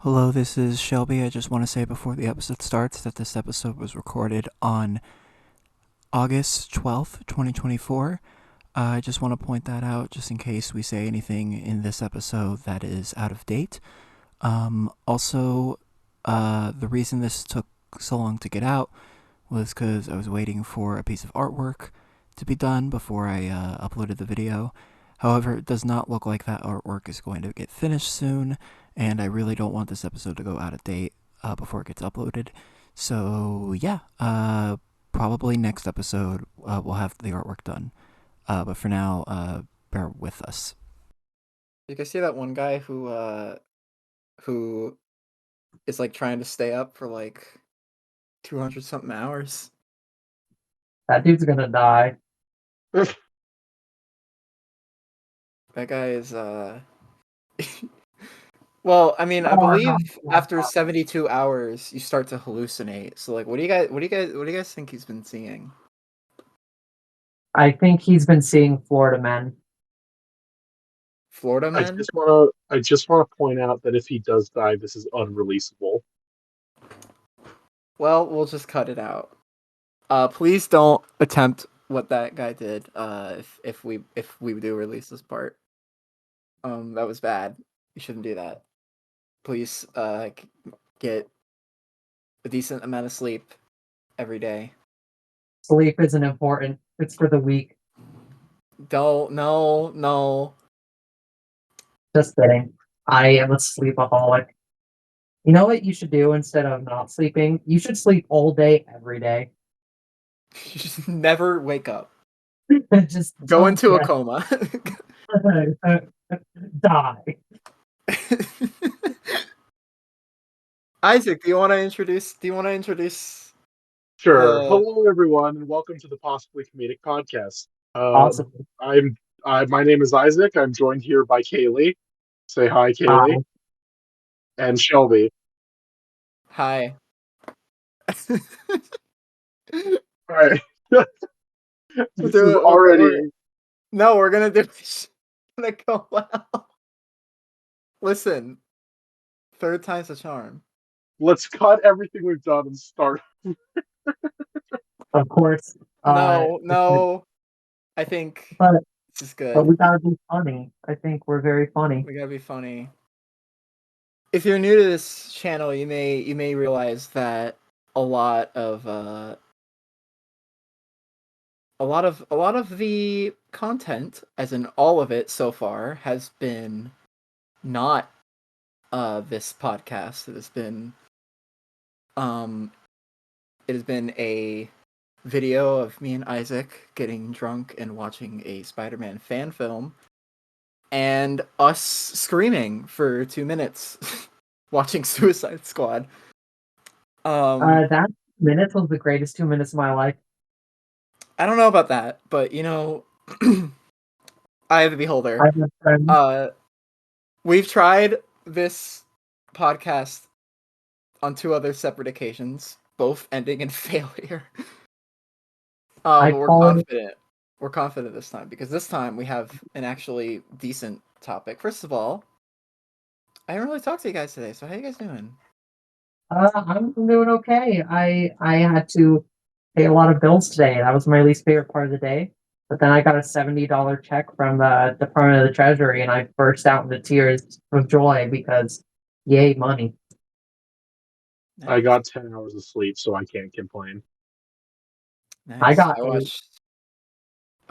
Hello, this is Shelby. I just want to say before the episode starts that this episode was recorded on August 12th, 2024. I just want to point that out just in case we say anything in this episode that is out of date. Also, the reason this took so long to get out was because I was waiting for a piece of artwork to be done before I uploaded the video. However, it does not look like that artwork is going to get finished soon, and I really don't want this episode to go out of date before it gets uploaded. So, yeah, probably next episode we'll have the artwork done. But for now, bear with us. You can see that one guy who is like trying to stay up for like 200 something hours. That dude's gonna die. That guy is well, I mean, I believe after 72 hours you start to hallucinate. So like what do you guys think he's been seeing? I think he's been seeing Florida men. Florida I men? just wanna point out that if he does die, this is unreleasable. Well, we'll just cut it out. Please don't attempt what that guy did. If we do release this part. That was bad. You shouldn't do that. Please get a decent amount of sleep every day. Sleep isn't important. It's for the weak. No. Just kidding. I am a sleepaholic. You know what you should do instead of not sleeping? You should sleep all day, every day. You just never wake up. Just Go into a coma. Die. Isaac, do you want to introduce? Sure. Hello, everyone, and welcome to the Possibly Comedic Podcast. Awesome. My name is Isaac. I'm joined here by Kaylee. Say hi, Kaylee. And Shelby. Hi. All right. This Do is it. already. No, we're gonna do this. Gonna go well. Listen, third time's a charm. Let's cut everything we've done and start. Of course. No. I think But this is good. we gotta be funny. I think we're very funny. We gotta be funny. If you're new to this channel, you may realize that a lot of the content, as in all of it so far, has been not this podcast. It has been a video of me and Isaac getting drunk and watching a Spider-Man fan film, and us screaming for 2 minutes watching Suicide Squad. That 2 minutes was the greatest 2 minutes of my life. I don't know about that, but you know, I have the beholder. I have friends. We've tried this podcast on 2 other separate occasions, both ending in failure. But we're confident. We're confident this time because this time we have an actually decent topic. First of all, I haven't really talked to you guys today, so how you guys doing? I'm doing okay. I had to pay a lot of bills today. That was my least favorite part of the day. But then I got a $70 check from the Department of the Treasury, and I burst out into tears of joy because, yay, money. Nice. I got 10 hours of sleep, so I can't complain. Nice. I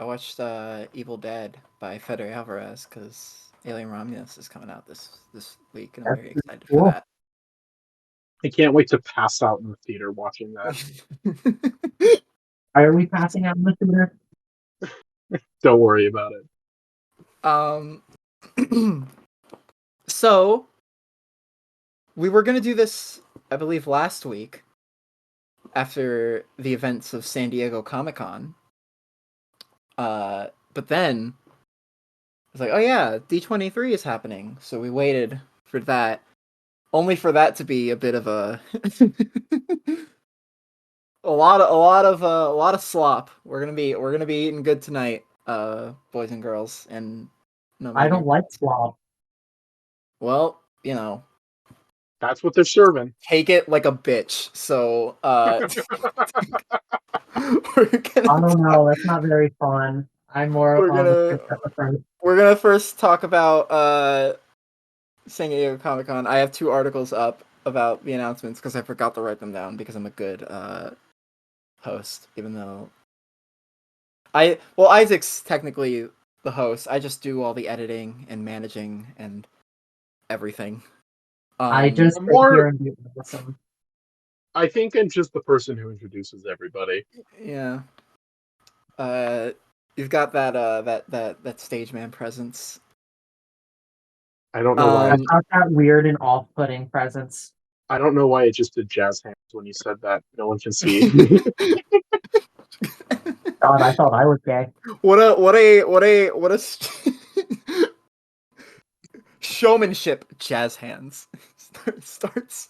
watched Evil Dead by Fede Alvarez because Alien Romulus is coming out this week, and I'm very excited for that. I can't wait to pass out in the theater watching that. Are we passing out in the theater? Don't worry about it. So we were gonna do this, I believe, last week after the events of San Diego Comic-Con. But then it's like, oh yeah, D23 is happening. So we waited for that, only for that to be a bit of a a lot of slop. We're gonna be eating good tonight, boys and girls. And I don't like slop. Well, you know, That's what they're serving. take it like a bitch. So I don't know. That's not very fun. I'm more We're on gonna- the front. we're gonna first talk about San Diego Comic Con. I have 2 articles up about the announcements because I forgot to write them down because I'm a good host, even though Isaac's technically the host. I just do all the editing and managing and everything. I just sit here and do awesome. I think I'm just the person who introduces everybody. Yeah. You've got that stage man presence. I don't know why. I got that weird and off-putting presence. I don't know why it just did jazz hands when you said that. No one can see. God, I thought I was gay. What a showmanship. Jazz hands. Starts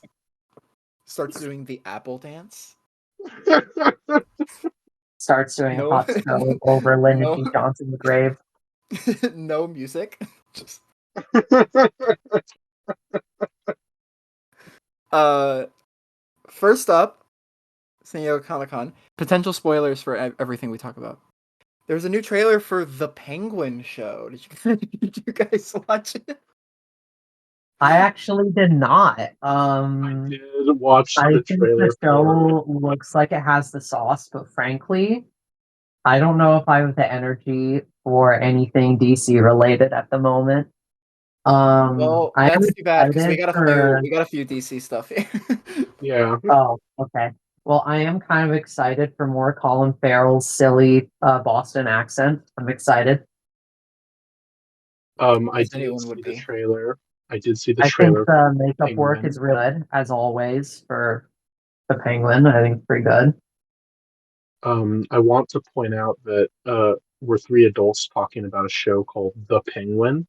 doing the apple dance. Starts doing No. a hot stove over Lyndon No. G. Johnson's grave. No music. Just first up, San Diego Comic-Con. Potential spoilers for everything we talk about. There's a new trailer for The Penguin Show. Did you guys watch it? I actually did not. I did watch I the think trailer. the show looks like it has the sauce, but frankly, I don't know if I have the energy for anything DC related at the moment. Well, I am that's too bad because we excited got a few DC stuff here. Yeah. Oh, okay. Well, I am kind of excited for more Colin Farrell's silly Boston accent. I'm excited. I As did anyone see would the be. trailer. I did see the I think trailer. the makeup work Penguin. is really good, as always, for the Penguin. I think it's pretty good. I want to point out that we're 3 adults talking about a show called The Penguin.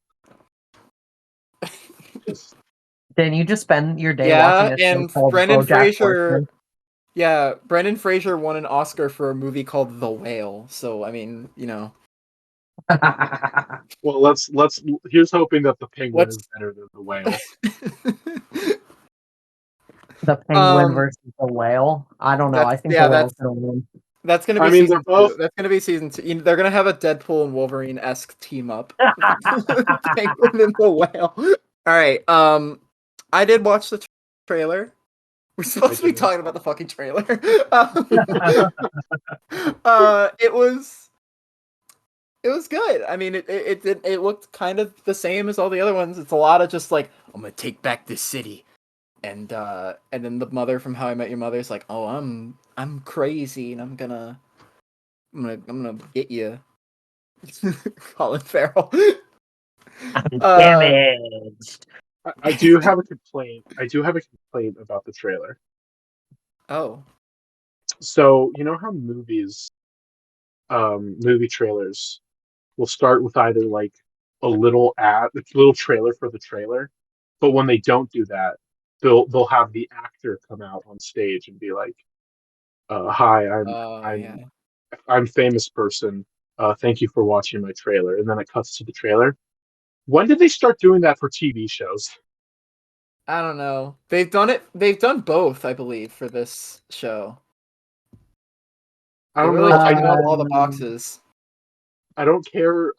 Didn't you just spend your day Yeah, watching a show and called Brendan BoJack Fraser. Horseman? Yeah, Brendan Fraser won an Oscar for a movie called The Whale. So I mean, you know. Well, let's. Here's hoping that the Penguin is better than the Whale. The Penguin versus the Whale. I don't know. I think the Whale's gonna win. That's gonna be season 2. That's gonna be season 2. They're gonna have a Deadpool and Wolverine-esque team up. Penguin and the Whale. All right. I did watch the trailer. We're supposed to be talking about the fucking trailer. It was good. I mean, it looked kind of the same as all the other ones. It's a lot of just like, I'm gonna take back this city, and then the mother from How I Met Your Mother is like, oh, I'm crazy, and I'm gonna get you, Colin Farrell. Damaged. I do have a complaint. About the trailer. Oh. So you know how movie trailers will start with either like a little trailer for the trailer, but when they don't do that, they'll have the actor come out on stage and be like, "Hi, I'm famous person. Thank you for watching my trailer," and then it cuts to the trailer. When did they start doing that for TV shows? I don't know. They've done both, I believe, for this show. I don't really know. checked out all the boxes. I don't care,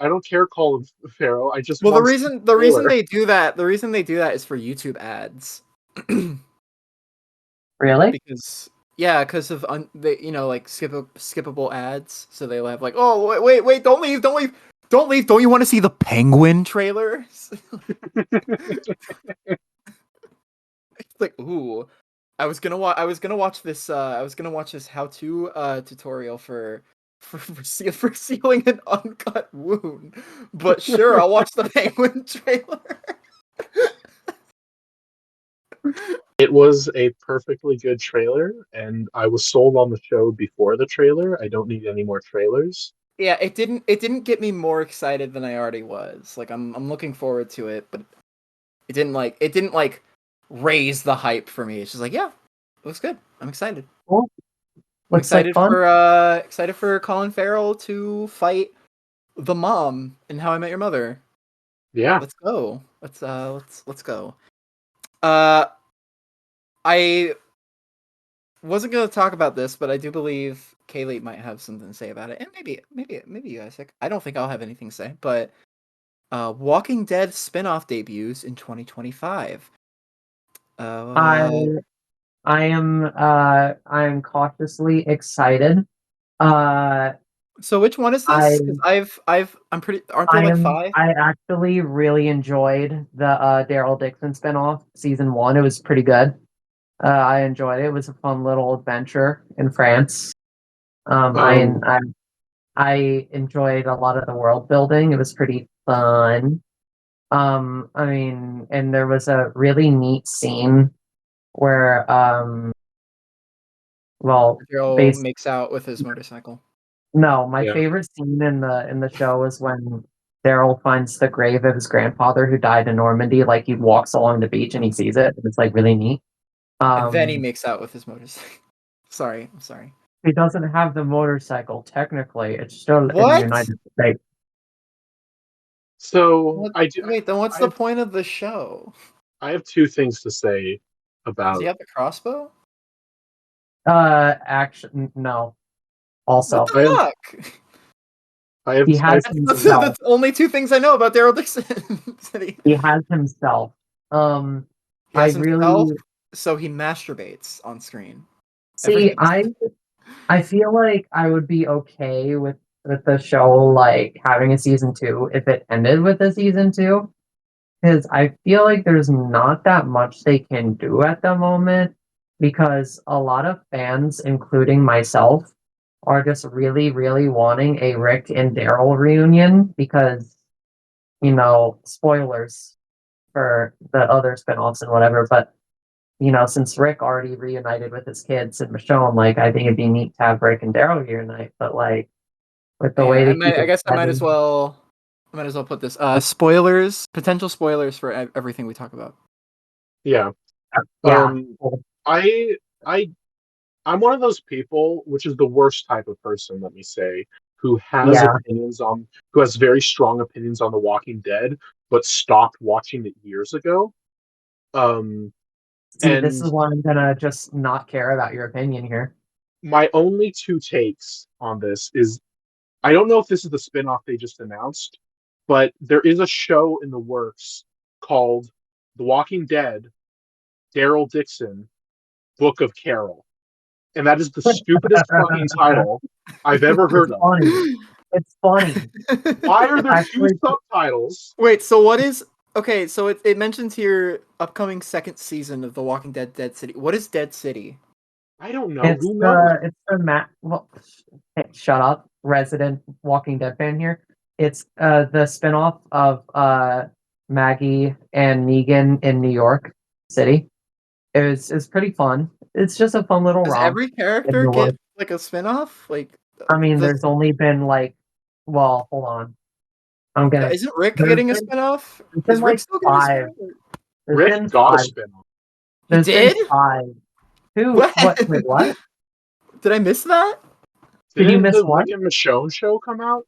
Colin Farrell. I just the want reason they do that is for YouTube ads. Really? Because of like skippable ads. So they'll have like, oh wait, don't leave. Don't you want to see the Penguin trailer? It's like, ooh, I was gonna watch this how-to tutorial for sealing an uncut wound, but sure, I'll watch the Penguin trailer. It was a perfectly good trailer, and I was sold on the show before the trailer. I don't need any more trailers. Yeah, it didn't get me more excited than I already was. Like I'm looking forward to it, but it didn't raise the hype for me. It's just like, yeah, it looks good. I'm excited. Cool. I'm excited for Colin Farrell to fight the mom in How I Met Your Mother. Yeah. Let's go. Let's go. I wasn't going to talk about this, but I do believe Kaylee might have something to say about it, and maybe you, Isaac. I don't think I'll have anything to say, but Walking Dead spin-off debuts in 2025. I am cautiously excited. So which one is this? Because I'm pretty. Aren't there like 5? I actually really enjoyed the Daryl Dixon spinoff season 1. It was pretty good. I enjoyed it. It was a fun little adventure in France. I enjoyed a lot of the world building. It was pretty fun. I mean, and there was a really neat scene where Daryl makes out with his motorcycle. No, my favorite scene in the show is when Daryl finds the grave of his grandfather who died in Normandy. Like, he walks along the beach and he sees it. And it's like really neat. And then he makes out with his motorcycle. I'm sorry. He doesn't have the motorcycle, technically. It's still in the United States. So wait, then what's the point of the show? I have 2 things to say about. Does he have the crossbow? Actually, no. Also, what the fuck? That's only 2 things I know about Daryl Dixon. He has himself. So he masturbates on screen. See, I feel like I would be okay with the show like having a season 2 if it ended with a season 2, because I feel like there's not that much they can do at the moment, because a lot of fans, including myself, are just really, really wanting a Rick and Daryl reunion because, spoilers for the other spinoffs and whatever, but, since Rick already reunited with his kids and Michonne, like, I think it'd be neat to have Rick and Daryl reunite, but, like, with the way I guess I might as well put this. Potential spoilers for everything we talk about. Yeah. I'm one of those people, which is the worst type of person, let me say, who has very strong opinions on The Walking Dead, but stopped watching it years ago. This is why I'm gonna just not care about your opinion here. My only 2 takes on this is, I don't know if this is the spinoff they just announced, but there is a show in the works called The Walking Dead, Daryl Dixon, Book of Carol. And that is the stupidest fucking title I've ever heard of. It's funny. Why are there 2 subtitles? Wait, so what is... Okay, so it mentions here upcoming 2nd season of The Walking Dead, Dead City. What is Dead City? I don't know. It's shut up, resident Walking Dead fan here. It's the spinoff of Maggie and Negan in New York City. It's pretty fun. It's just a fun little romp. Does every character get like a spinoff? Like, I mean, there's only been like, well, hold on. Isn't Rick getting a spinoff? Is Rick still getting 5. a spinoff? Rick got a spinoff. He did? 5. Who? Wait, what? Did I miss that? Did you miss what? Did the Michonne show come out?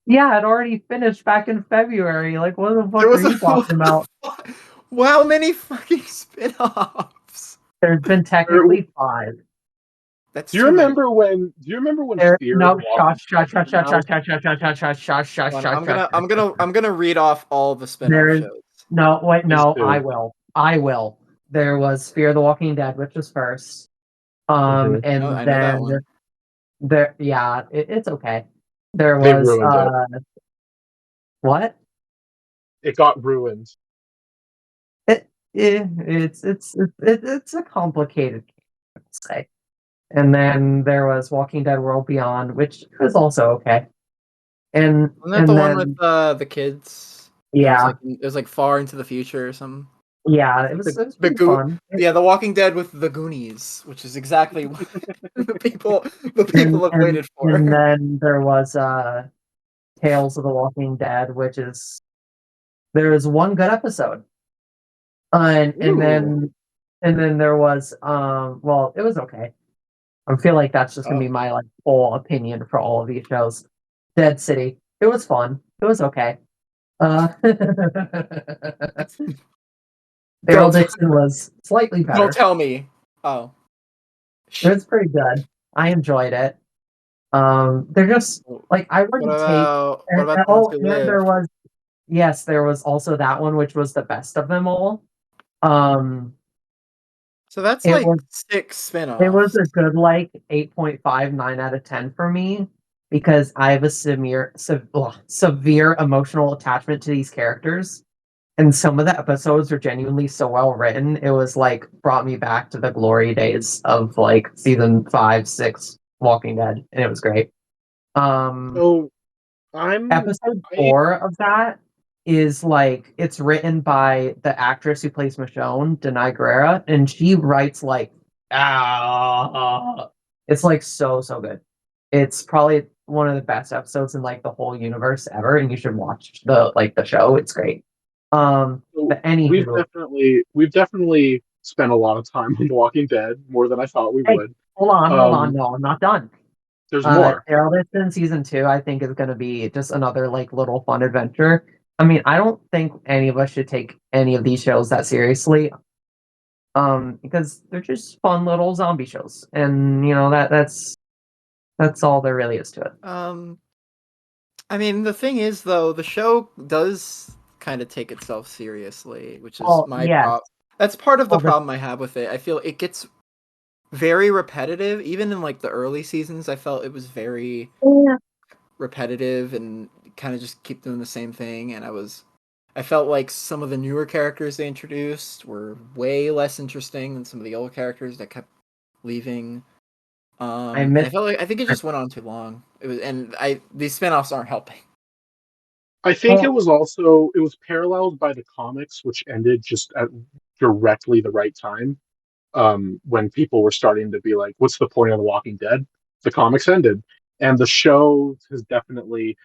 Yeah, it already finished back in February. Like, what the fuck are you talking about? How many fucking spinoffs? There's been technically 5. Do you remember when Fear? No, shush. I'm gonna read off all the spinoff shows. No, wait, no, I will. There was Fear the Walking Dead, which was first. And then it's okay. There was what? It got ruined. It's a complicated game, I would say. And then there was Walking Dead World Beyond, which was also okay. And wasn't that the one with the kids? Yeah, it was like far into the future or something. Yeah, it was fun. Yeah, The Walking Dead with the Goonies, which is exactly what the people have waited for. And then there was Tales of the Walking Dead, which is there is one good episode. And then there was well, it was okay. I feel like that's just gonna be my like full opinion for all of these shows. Dead City. It was fun. It was okay. Daryl Dixon was slightly better. Don't tell me Oh. It was pretty good. I enjoyed it. They're just like I wouldn't take. What about The Ones Who And Live? there was also that one, which was the best of them all. So that's It like was 6 spin-offs. It was a good 8.5, 9 out of 10 for me because I have a severe emotional attachment to these characters. And some of the episodes are genuinely so well written. It was brought me back to the glory days of season 5, 6 Walking Dead, and it was great. So Episode 4 of that is it's written by the actress who plays Michonne, Denai Guerrera, and she writes it's so good. It's probably one of the best episodes in the whole universe ever, and you should watch the show. It's great. But we've definitely spent a lot of time on Walking Dead, more than I thought we would. Hold on. No, I'm not done. There's more. Daredevil season 2, I think, is going to be just another little fun adventure. I mean, I don't think any of us should take any of these shows that seriously, because they're just fun little zombie shows, and that's all there really is to it. I mean, the thing is, though, the show does kind of take itself seriously, which is problem. That's part of the problem I have with it. I feel it gets very repetitive. Even in the early seasons, I felt it was very repetitive and kind of just keep doing the same thing. And I felt like some of the newer characters they introduced were way less interesting than some of the old characters that kept leaving. I think it just went on too long. These spin-offs aren't helping. I think it was paralleled by the comics, which ended just at directly the right time. When people were starting to be like, what's the point of The Walking Dead? The comics ended. And the show has definitely,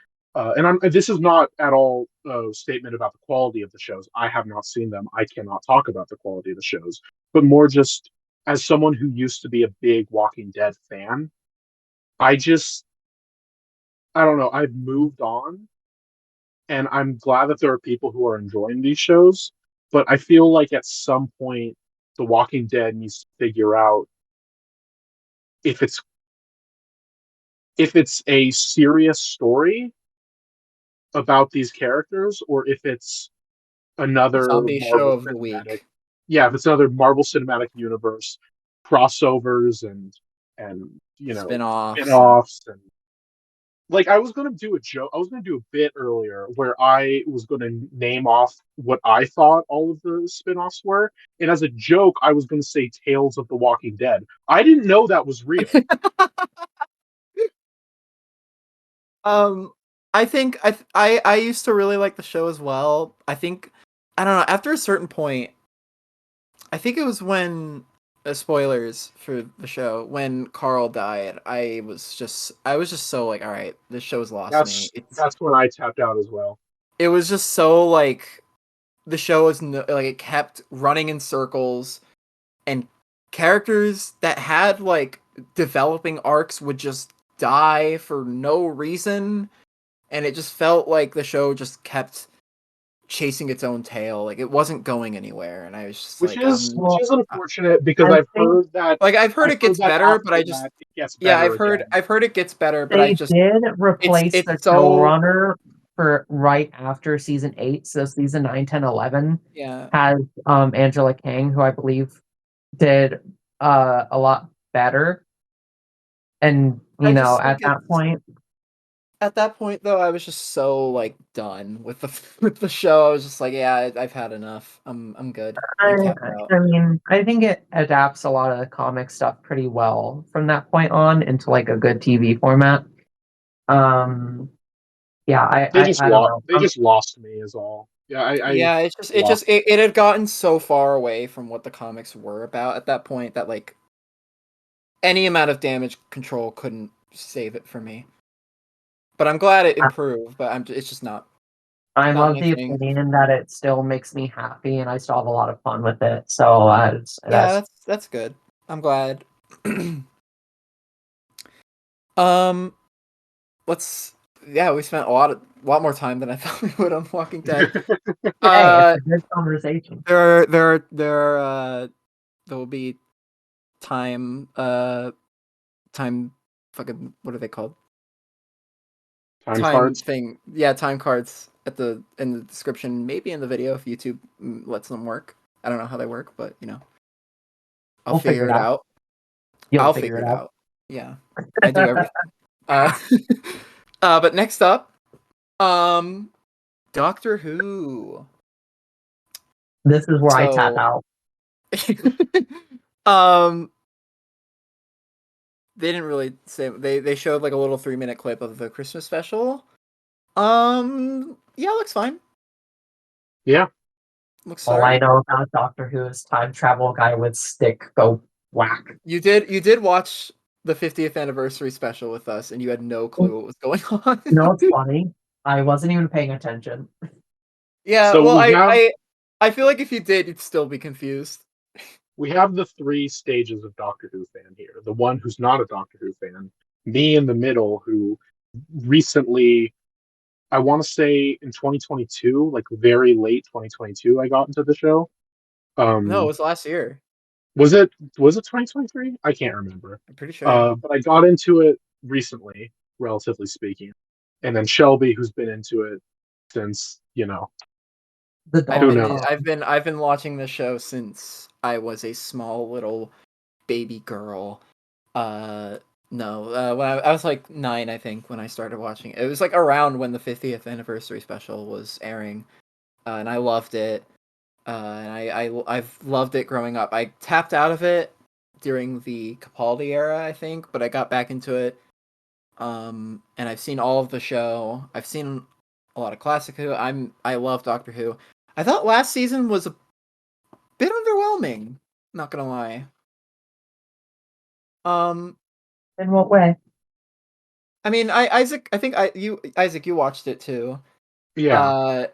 this is not at all a statement about the quality of the shows. I have not seen them. I cannot talk about the quality of the shows, but more just as someone who used to be a big Walking Dead fan, I don't know. I've moved on, and I'm glad that there are people who are enjoying these shows, but I feel like at some point, The Walking Dead needs to figure out if it's a serious story about these characters, or if it's another zombie Marvel show of cinematic, the week. Yeah, if it's another Marvel Cinematic Universe crossovers and spin-offs and I was going to do a joke. I was going to do a bit earlier where I was going to name off what I thought all of the spin-offs were. And as a joke, I was going to say Tales of the Walking Dead. I didn't know that was real. I think I used to really like the show as well. I don't know, after a certain point, I think it was when spoilers for the show, when Carl died, I was just so all right, this show's lost me. That's when I tapped out as well. It was just so the show is it kept running in circles, and characters that had developing arcs would just die for no reason, and it just felt like the show just kept chasing its own tail. It wasn't going anywhere, and I was just which is unfortunate, because I've heard it gets better, but it gets better. I've heard it gets better, but they did replace the showrunner for right after season 8, so season 9, 10, 11 has Angela Kang, who I believe did a lot better, and at that point, though, I was just so done with the show. I was just I've had enough. I'm good. I mean, I think it adapts a lot of the comic stuff pretty well from that point on into a good TV format. They just lost me is all. It had gotten so far away from what the comics were about at that point that any amount of damage control couldn't save it for me. But I'm glad it improved, but it's just not. I'm of the opinion that it still makes me happy, and I still have a lot of fun with it. So that's good. I'm glad. We spent a lot more time than I thought we would on Walking Dead. It's a good conversation. There will be time fucking, what are they called? Time cards. Thing. Yeah, time cards in the description, maybe in the video if YouTube lets them work. I don't know how they work, but I'll figure it out. I'll figure it out. Yeah, I do everything. But next up, Doctor Who. This is where I tap out. They didn't really say. They showed like a little 3-minute clip of the Christmas special. Yeah, looks fine. Yeah. Looks all I know about Doctor Who is time travel guy with stick go whack. You did watch the 50th anniversary special with us, and you had no clue what was going on. You know, it's funny. I wasn't even paying attention. Yeah, so well, I feel like if you did, you'd still be confused. We have the 3 stages of Doctor Who fan here. The one who's not a Doctor Who fan, me in the middle, who recently, I want to say in 2022, like very late 2022, I got into the show. No, it was last year. Was it 2023? I can't remember. I'm pretty sure. But I got into it recently, relatively speaking. And then Shelby, who's been into it since, I've been watching the show since I was a small little baby girl. When I was like 9, I think, when I started watching it. It was like around when the 50th anniversary special was airing, and I loved it. And I've loved it growing up. I tapped out of it during the Capaldi era, I think, but I got back into it. And I've seen all of the show. I've seen a lot of classic Who. I love Doctor Who. I thought last season was a bit underwhelming, not gonna lie. In what way? I mean, Isaac, you watched it too. Yeah.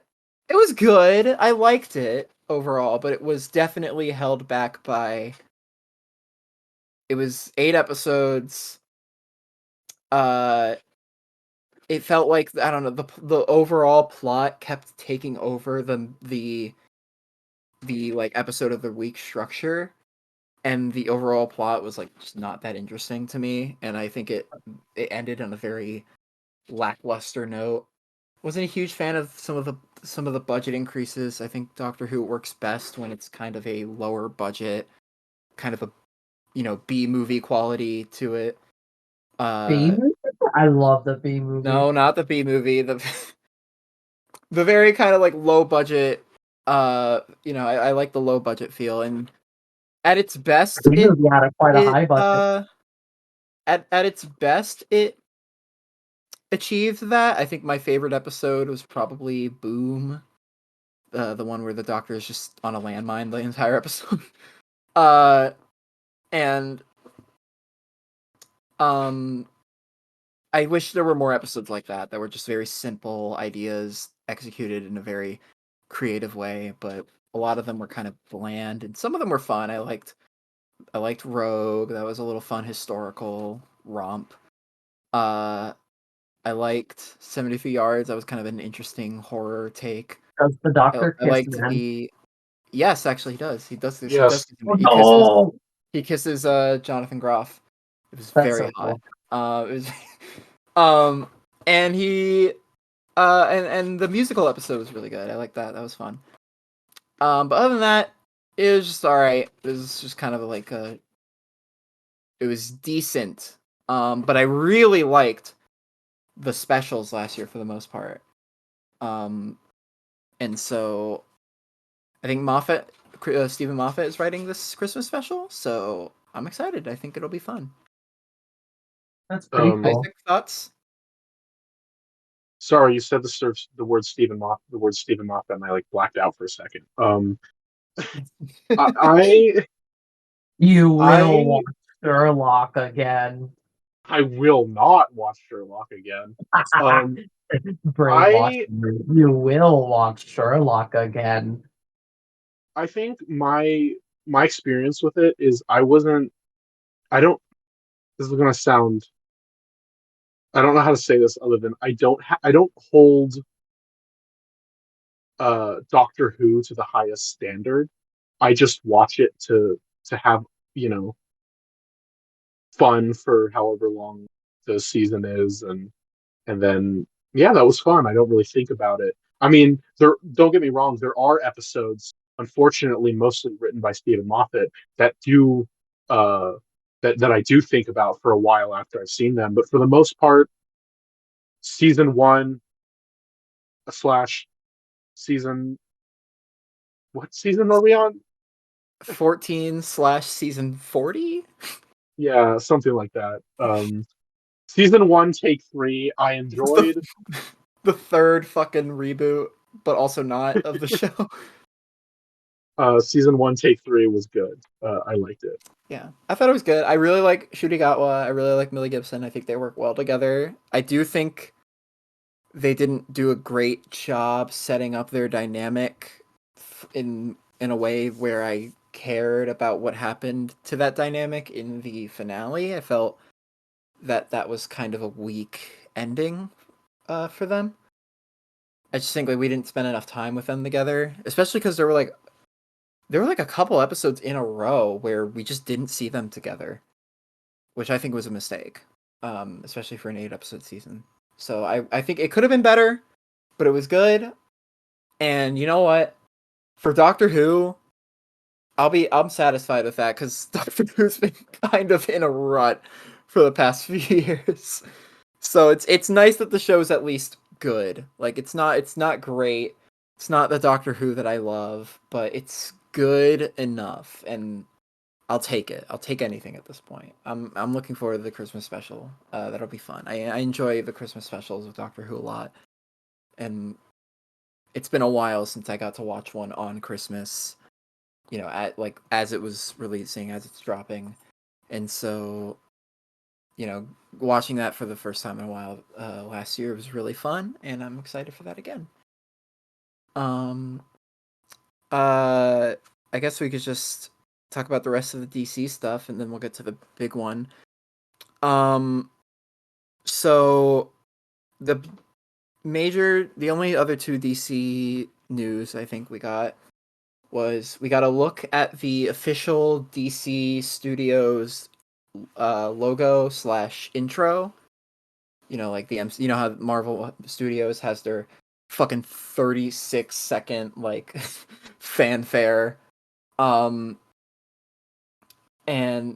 It was good. I liked it overall, but it was definitely held back by. It was 8 episodes. It felt like, I don't know, the overall plot kept taking over the like episode of the week structure, and the overall plot was like just not that interesting to me, and I think it ended on a very lackluster note. Wasn't a huge fan of some of the budget increases. I think Doctor Who works best when it's kind of a lower budget, kind of a B movie quality to it. B movie? I love the B movie. No, not the B movie. The very kind of like low budget. I like the low budget feel, and at its best, the B movie had quite a high budget. At its best, it achieved that. I think my favorite episode was probably Boom, the one where the Doctor is just on a landmine the entire episode. And I wish there were more episodes like that were just very simple ideas executed in a very creative way, but a lot of them were kind of bland, and some of them were fun. I liked Rogue. That was a little fun historical romp. I liked 73 Yards. That was kind of an interesting horror take. Does the Doctor I liked the... Yes, actually he does. He does this. Yes. He kisses Jonathan Groff. It was That's very so hot. Cool. It was and he and the musical episode was really good. I like that. That was fun. But other than that, it was just alright. It was just kind of like it was decent. But I really liked the specials last year for the most part. And so I think Stephen Moffat is writing this Christmas special, so I'm excited. I think it'll be fun. That's pretty cool. Isaac, thoughts? Sorry, you said the word Stephen Moffat, and I like blacked out for a second. You will watch Sherlock again. I will not watch Sherlock again. You will watch Sherlock again. I think my experience with it is this is gonna sound, I don't know how to say this other than I don't hold Doctor Who to the highest standard. I just watch it to have, fun for however long the season is, and then yeah, that was fun. I don't really think about it. I mean, don't get me wrong, there are episodes, unfortunately mostly written by Stephen Moffat, that do that I do think about for a while after I've seen them. But for the most part, season one slash season, what season are we on? 14/season 40. Yeah, something like that. Season one, take three, I enjoyed. The third fucking reboot, but also not, of the show. Season one, take three was good. I liked it. Yeah, I thought it was good. I really like Shudigatwa. I really like Millie Gibson. I think they work well together. I do think they didn't do a great job setting up their dynamic in a way where I cared about what happened to that dynamic in the finale. I felt that was kind of a weak ending for them. I just think like we didn't spend enough time with them together, especially because there were like a couple episodes in a row where we just didn't see them together, which I think was a mistake, especially for an 8-episode season. So I think it could have been better, but it was good. And you know what? For Doctor Who, I'm satisfied with that, because Doctor Who's been kind of in a rut for the past few years. So it's nice that the show's at least good. Like it's not great. It's not the Doctor Who that I love, but it's good enough, and I'll take it. I'll take anything at this point. I'm looking forward to the Christmas special. That'll be fun. I enjoy the Christmas specials of Doctor Who a lot, and it's been a while since I got to watch one on Christmas. You know, at like as it was releasing, as it's dropping, and so, you know, watching that for the first time in a while last year was really fun, and I'm excited for that again. I guess we could just talk about the rest of the DC stuff, and then we'll get to the big one. So the only other two DC news I think we got was we got a look at the official DC Studios logo / intro. You know, like you know how Marvel Studios has their fucking 36-second like fanfare. And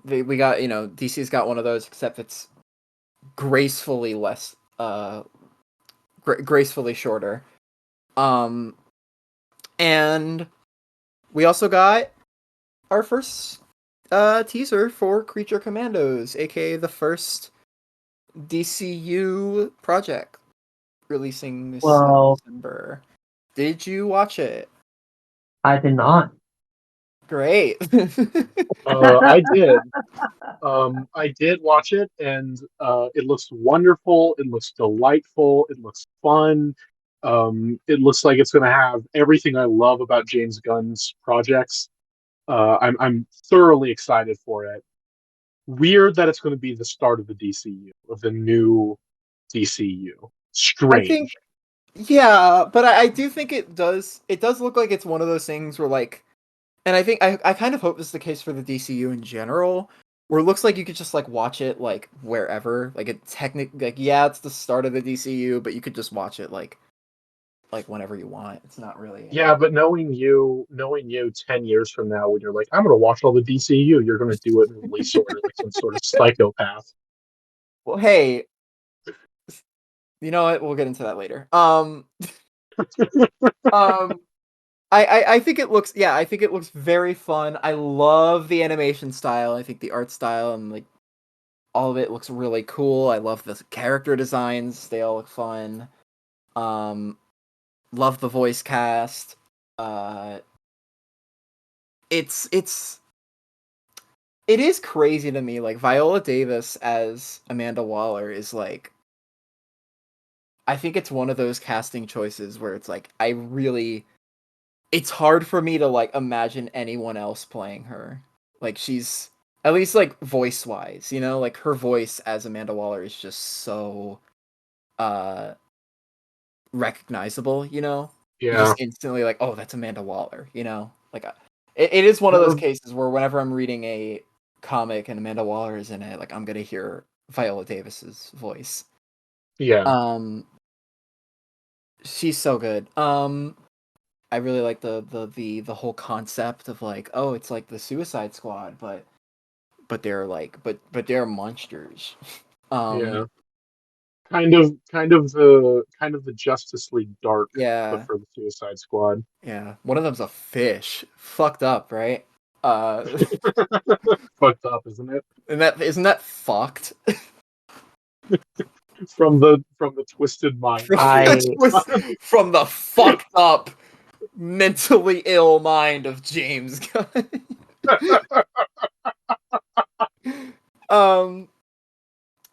we got, you know, DC's got one of those, except it's gracefully less gracefully shorter. And we also got our first teaser for Creature Commandos, aka the first DCU project, releasing this December. Did you watch it? I did not. Great. I did. I did watch it, and it looks wonderful. It looks delightful. It looks fun. It looks like it's going to have everything I love about James Gunn's projects. I'm thoroughly excited for it. Weird that it's going to be the start of the DCU, of the new DCU. Strange. I think, yeah, but I do think it does look like it's one of those things where, like, and I think I kind of hope this is the case for the DCU in general, where it looks like you could just like watch it like wherever. Like it technically, like, yeah, it's the start of the DCU, but you could just watch it like whenever you want. It's not really. Yeah, but knowing you 10 years from now, when you're like, I'm going to watch all the DCU, you're going to do it in release order like some sort of psychopath. Well, hey, you know what? We'll get into that later. I think it looks, yeah, I think it looks very fun. I love the animation style. I think the art style and like all of it looks really cool. I love the character designs. They all look fun. Love the voice cast. It is crazy to me. Like Viola Davis as Amanda Waller is like, I think it's one of those casting choices where it's like, it's hard for me to like imagine anyone else playing her. Like she's, at least like voice wise, you know, like her voice as Amanda Waller is just so recognizable, you know? Yeah. You just instantly like, oh, that's Amanda Waller, you know? Like it is one of those cases where whenever I'm reading a comic and Amanda Waller is in it, like I'm gonna hear Viola Davis's voice. Yeah. She's so good. I really like the whole concept of like, oh, it's like the Suicide Squad, but they're like but they're monsters. Yeah. Kind of the Justice League Dark, but Yeah. for the Suicide Squad. Yeah. One of them's a fish. Fucked up, right? Fucked up, isn't it? And isn't that fucked? From the twisted mind. From the fucked up, mentally ill mind of James Gunn.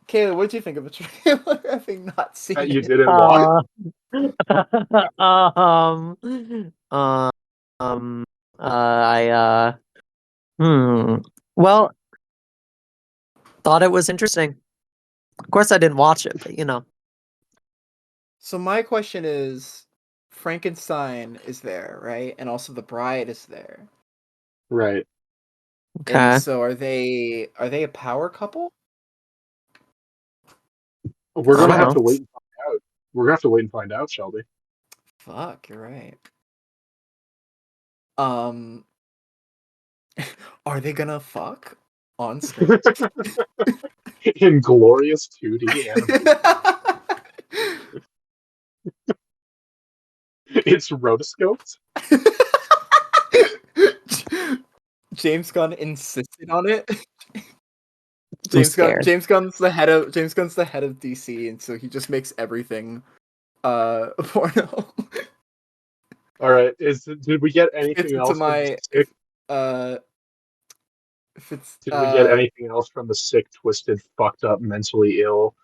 Kaylee, what'd you think of the trailer? Having not seen That you it. didn't watch. Well, thought it was interesting. Of course, I didn't watch it, but you know. So my question is, Frankenstein is there, right? And also the bride is there. Right. Okay. And so are they a power couple? We're gonna have know. to wait and find out. We're gonna have to wait and find out, Shelby. Fuck, you're right. Are they gonna fuck on screen? In glorious 2D animation. It's rotoscoped. James Gunn insisted on it. James Gunn's the head of DC, and so he just makes everything porno. All right. Did we get anything else from the sick? Did we get anything else from the sick, twisted, fucked up, mentally ill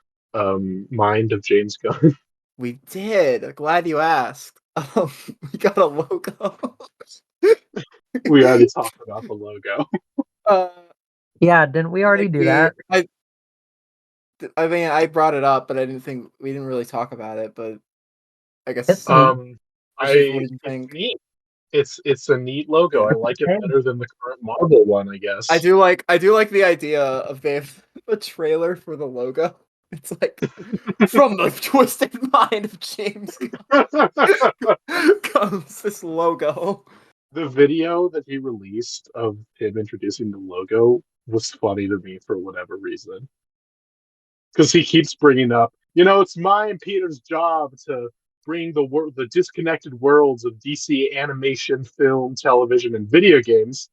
mind of James Gunn? We did. Glad you asked. We got a logo. We already talked about the logo. Yeah, didn't we already do that? I mean, I brought it up, but I didn't think we didn't really talk about it. But I guess It's what did you think? Neat. It's a neat logo. I like it better than the current Marvel one, I guess. I do like the idea of they have a trailer for the logo. It's like from the twisted mind of James comes this logo. The video that he released of him introducing the logo was funny to me for whatever reason. Because he keeps bringing up, it's mine and Peter's job to bring the disconnected worlds of DC animation, film, television, and video games.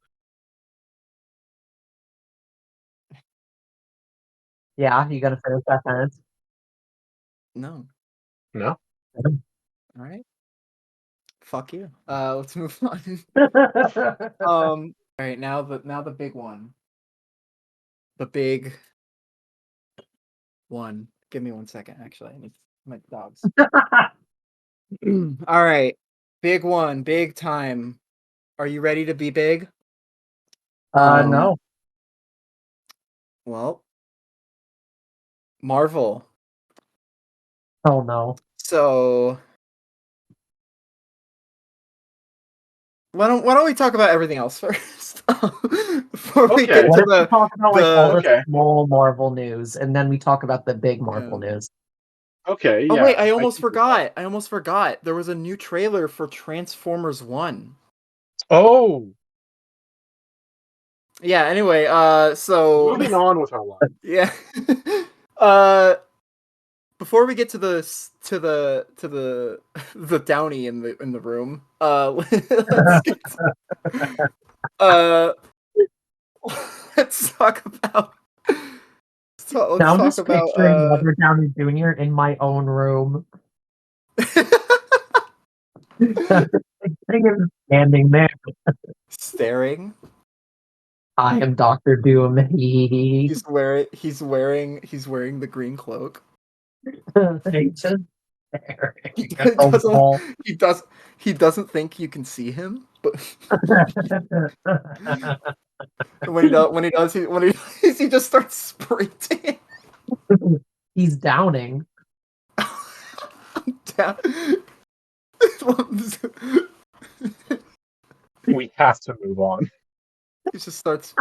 Yeah, you gotta finish that sentence. No. No. All right. Fuck you. Let's move on. All right, now the big one. The big one. Give me 1 second. Actually, I need my dogs. All right, big one, big time. Are you ready to be big? No. Well, Marvel. Oh no. So why don't we talk about everything else first? Before we get What to if we talk about all the small Marvel news, and then we talk about the big Marvel news? Okay. Oh yeah, wait, I almost forgot. There was a new trailer for Transformers 1. Oh. Yeah. Anyway, so moving on with our life. Yeah. Before we get to the Downey in the room, let's talk about. I'm just picturing Robert Downey Jr. in my own room. Standing there, staring. I am Dr. Doom. He's wearing the green cloak. Just he doesn't think you can see him, but when he does, he just starts sprinting. He's downing. We have to move on. He starts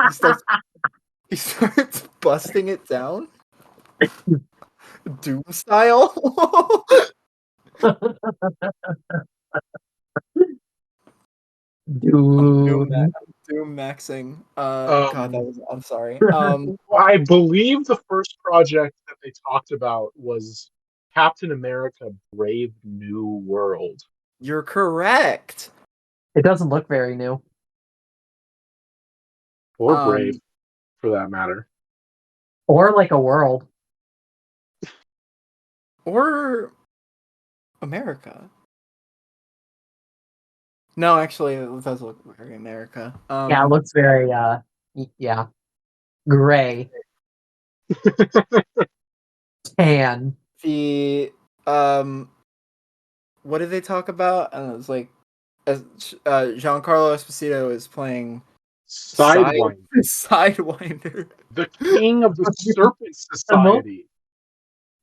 He starts busting it down. Doom style. Dude. Doom maxing. God, I'm sorry. I believe the first project that they talked about was Captain America: Brave New World. You're correct. It doesn't look very new. Or Brave, for that matter. Or like a world. Or America. No, actually, it does look very America. Yeah, it looks very, gray. Tan. The, what did they talk about? And it was like, Giancarlo Esposito is playing Sidewinder. Sidewinder. The king of the Serpent Society.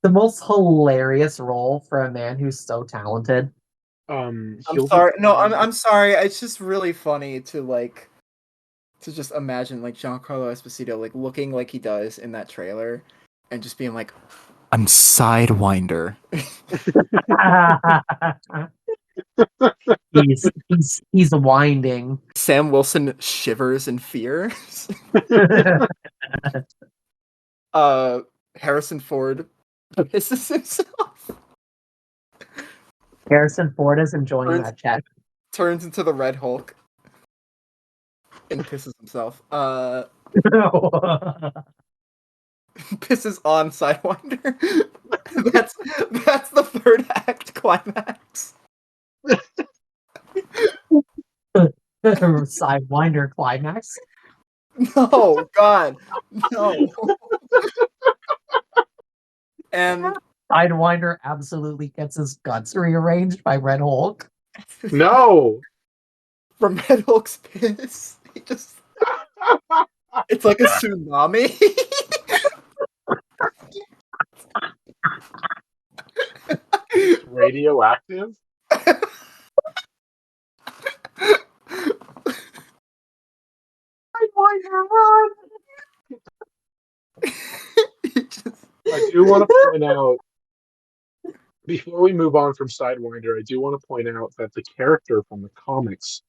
The most hilarious role for a man who's so talented. I'm sorry. No, I'm sorry. It's just really funny to just imagine like Giancarlo Esposito like looking like he does in that trailer and just being like, I'm Sidewinder. he's winding. Sam Wilson shivers in fear. Harrison Ford pisses himself. Harrison Ford is enjoying that check. Turns into the Red Hulk and pisses himself. Pisses on Sidewinder. that's the third act climax. Sidewinder climax. No, God, no. And Sidewinder absolutely gets his guts rearranged by Red Hulk. No. From Red Hulk's piss, he just. It's like a tsunami. Radioactive? Run! I do want to point out, before we move on from Sidewinder, I do want to point out that the character from the comics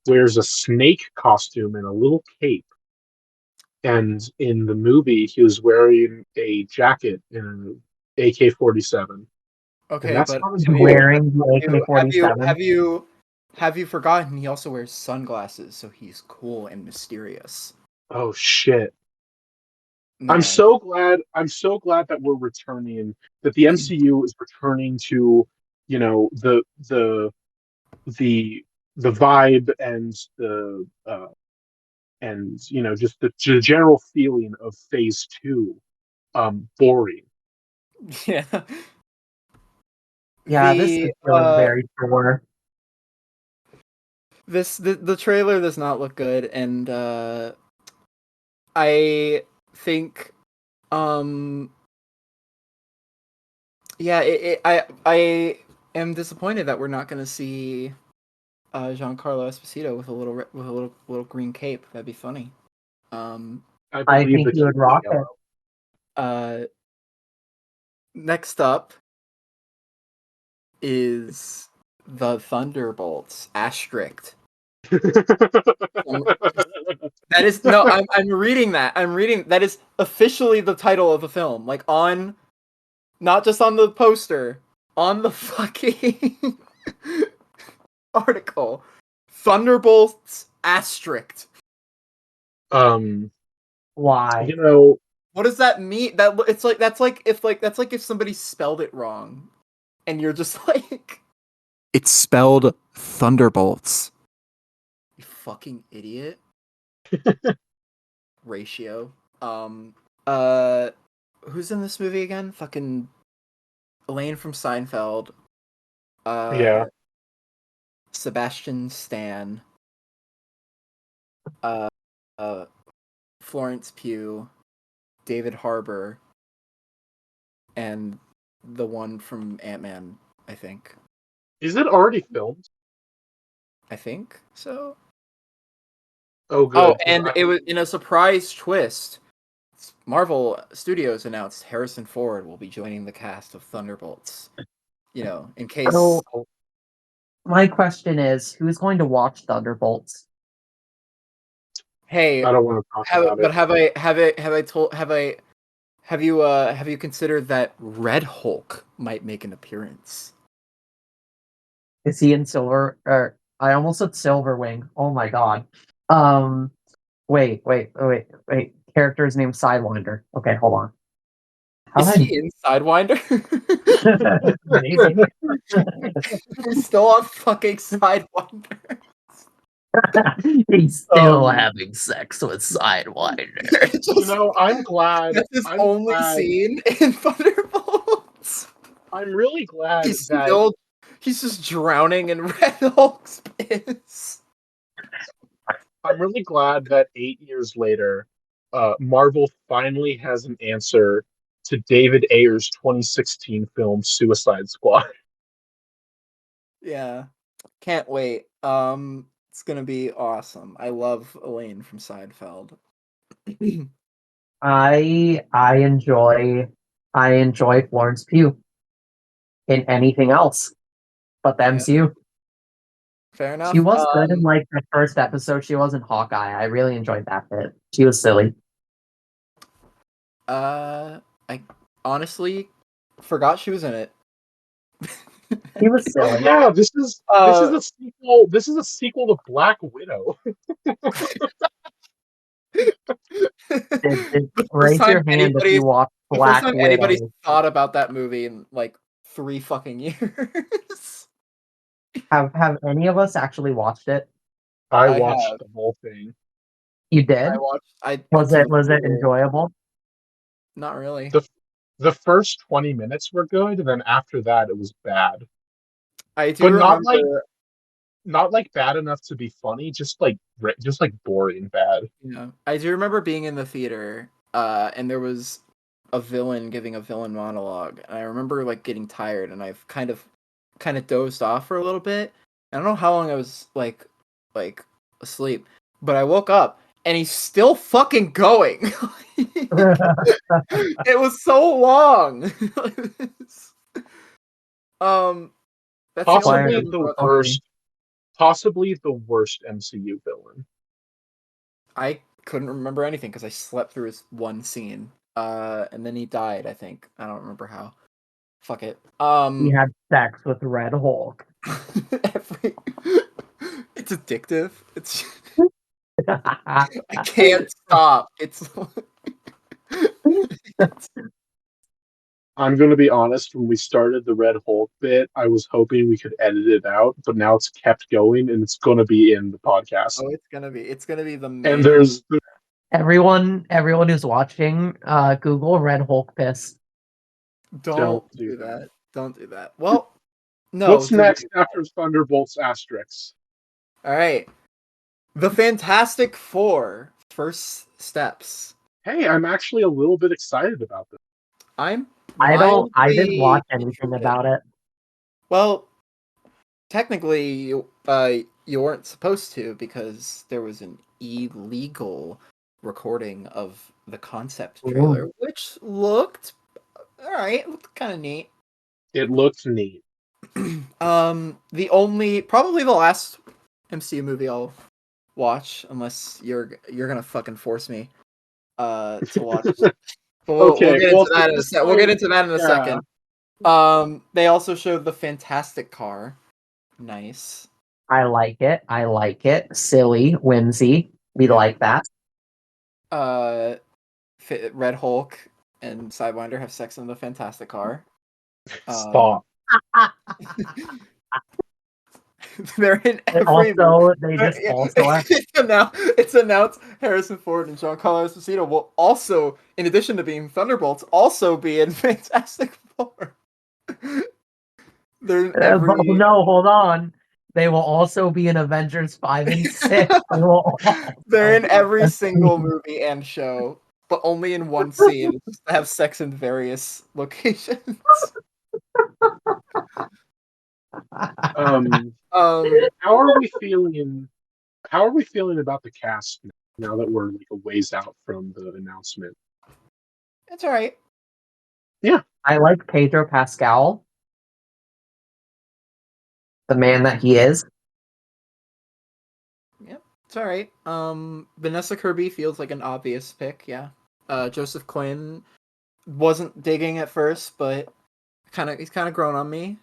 wears a snake costume and a little cape. And in the movie, he was wearing a jacket in an AK-47. Okay, that's but wearing the AK-47. Have you forgotten he also wears sunglasses, so he's cool and mysterious. Oh shit. No. I'm so glad that we're returning, that the MCU is returning to, you know, the vibe and the and you know, just the general feeling of phase 2 boring. Yeah. Yeah, this is feeling very sure. The trailer does not look good, and I think I am disappointed that we're not going to see Giancarlo Esposito with a little green cape. That'd be funny. I think he would rock it. Next up is the Thunderbolts asterisk. That is no. I'm reading that. That is officially the title of the film. Like on, not just on the poster, on the fucking article. Thunderbolts asterisk. Why? You know, what does that mean? That's like if somebody spelled it wrong, and you're just like, it's spelled Thunderbolts. You fucking idiot. Ratio. Who's in this movie again? Fucking Elaine from Seinfeld. Yeah. Sebastian Stan. Florence Pugh. David Harbour. And the one from Ant-Man, I think. Is it already filmed? I think so. Oh, good. Oh, and it was in a surprise twist. Marvel Studios announced Harrison Ford will be joining the cast of Thunderbolts. In case. So, my question is, who's going to watch Thunderbolts? Hey, I don't want to talk about it. But have you considered that Red Hulk might make an appearance? Is he in Silver? Or I almost said Silverwing. Oh my god. Wait. Character's name Sidewinder. Okay, hold on. Is he in Sidewinder? Maybe. He's still on fucking Sidewinder. He's still having sex with Sidewinder. I'm glad. That's his only scene in Thunderbolts. I'm really glad he's just drowning in Red Hulk's piss. I'm really glad that 8 years later, Marvel finally has an answer to David Ayer's 2016 film Suicide Squad. Yeah, can't wait. It's gonna be awesome. I love Elaine from Seinfeld. I enjoy Florence Pugh in anything else but the MCU. Fair enough. She was good in like the first episode. She was in Hawkeye. I really enjoyed that bit. She was silly. I honestly forgot she was in it. He was silly. Yeah, this is a sequel. This is a sequel to Black Widow. Raise your hand if you watch Black Widow. Anybody thought about that movie in like 3 fucking years. Have any of us actually watched it? I watched the whole thing. You did? Was it enjoyable? Not really. The first 20 minutes were good, and then after that it was bad. I do remember, not like bad enough to be funny, just like boring bad. Yeah, I do remember being in the theater, and there was a villain giving a villain monologue, and I remember like getting tired, and I've kind of dozed off for a little bit. I don't know how long I was like asleep, but I woke up and he's still fucking going. It was so long. That's possibly the worst MCU villain. I couldn't remember anything because I slept through his one scene. And then he died, I think. I don't remember how. Fuck it. He had sex with Red Hulk. It's addictive. It's I can't stop. I'm going to be honest, when we started the Red Hulk bit, I was hoping we could edit it out, but now it's kept going and it's going to be in the podcast. Oh, it's going to be the main... And there's everyone who's watching, Google Red Hulk piss. Don't do that. Don't do that. Well, no. What's next after Thunderbolts asterisks? All right. The Fantastic Four first steps. Hey, I'm actually a little bit excited about this. I didn't watch anything about it. Well, technically, you weren't supposed to because there was an illegal recording of the concept trailer, which looked alright. It looked kind of neat. It looked neat. Probably the last MCU movie I'll watch, unless you're gonna fucking force me to watch. But we'll get into that in a second. We'll get into that in a second. They also showed the Fantastic Car. Nice. I like it. Silly, whimsy. We like that. Red Hulk and Sidewinder have sex in the Fantastic Car. Stop. They're in every also, they just it's announced Harrison Ford and Giancarlo Esposito will also, in addition to being Thunderbolts, also be in Fantastic Four. They're in every... No, hold on. They will also be in Avengers 5 and 6. They're in every single movie and show, but only in one scene. Just to have sex in various locations. How are we feeling? How are we feeling about the cast now that we're like a ways out from the announcement? It's all right. Yeah, I like Pedro Pascal, the man that he is. Yep, it's all right. Vanessa Kirby feels like an obvious pick. Yeah. Joseph Quinn wasn't digging at first, but he's kind of grown on me.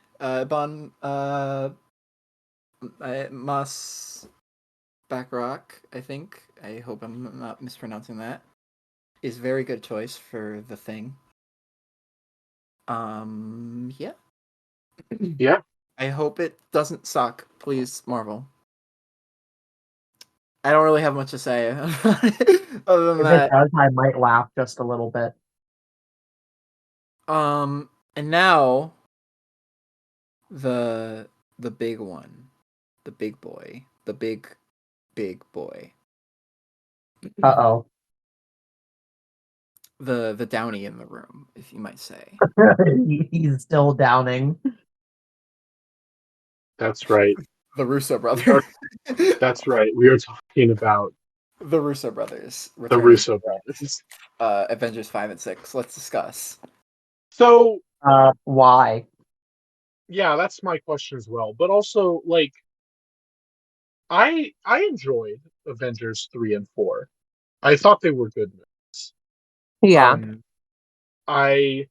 Mas Backrock, I think. I hope I'm not mispronouncing that. Is very good choice for the Thing. Yeah. yeah. I hope it doesn't suck, please, Marvel. I don't really have much to say other than If that. it does, I might laugh just a little bit. And now the big one, the big boy, the big boy, Uh-oh. the Downey in the room, if you might say. He's still downing. That's right. The Russo brothers. That's right. We are talking about The Russo brothers. the Russo brothers. Avengers 5 and 6. Let's discuss. So, Why? yeah, that's my question as well. But also, like, I enjoyed Avengers 3 and 4. I thought they were good movies. Yeah. I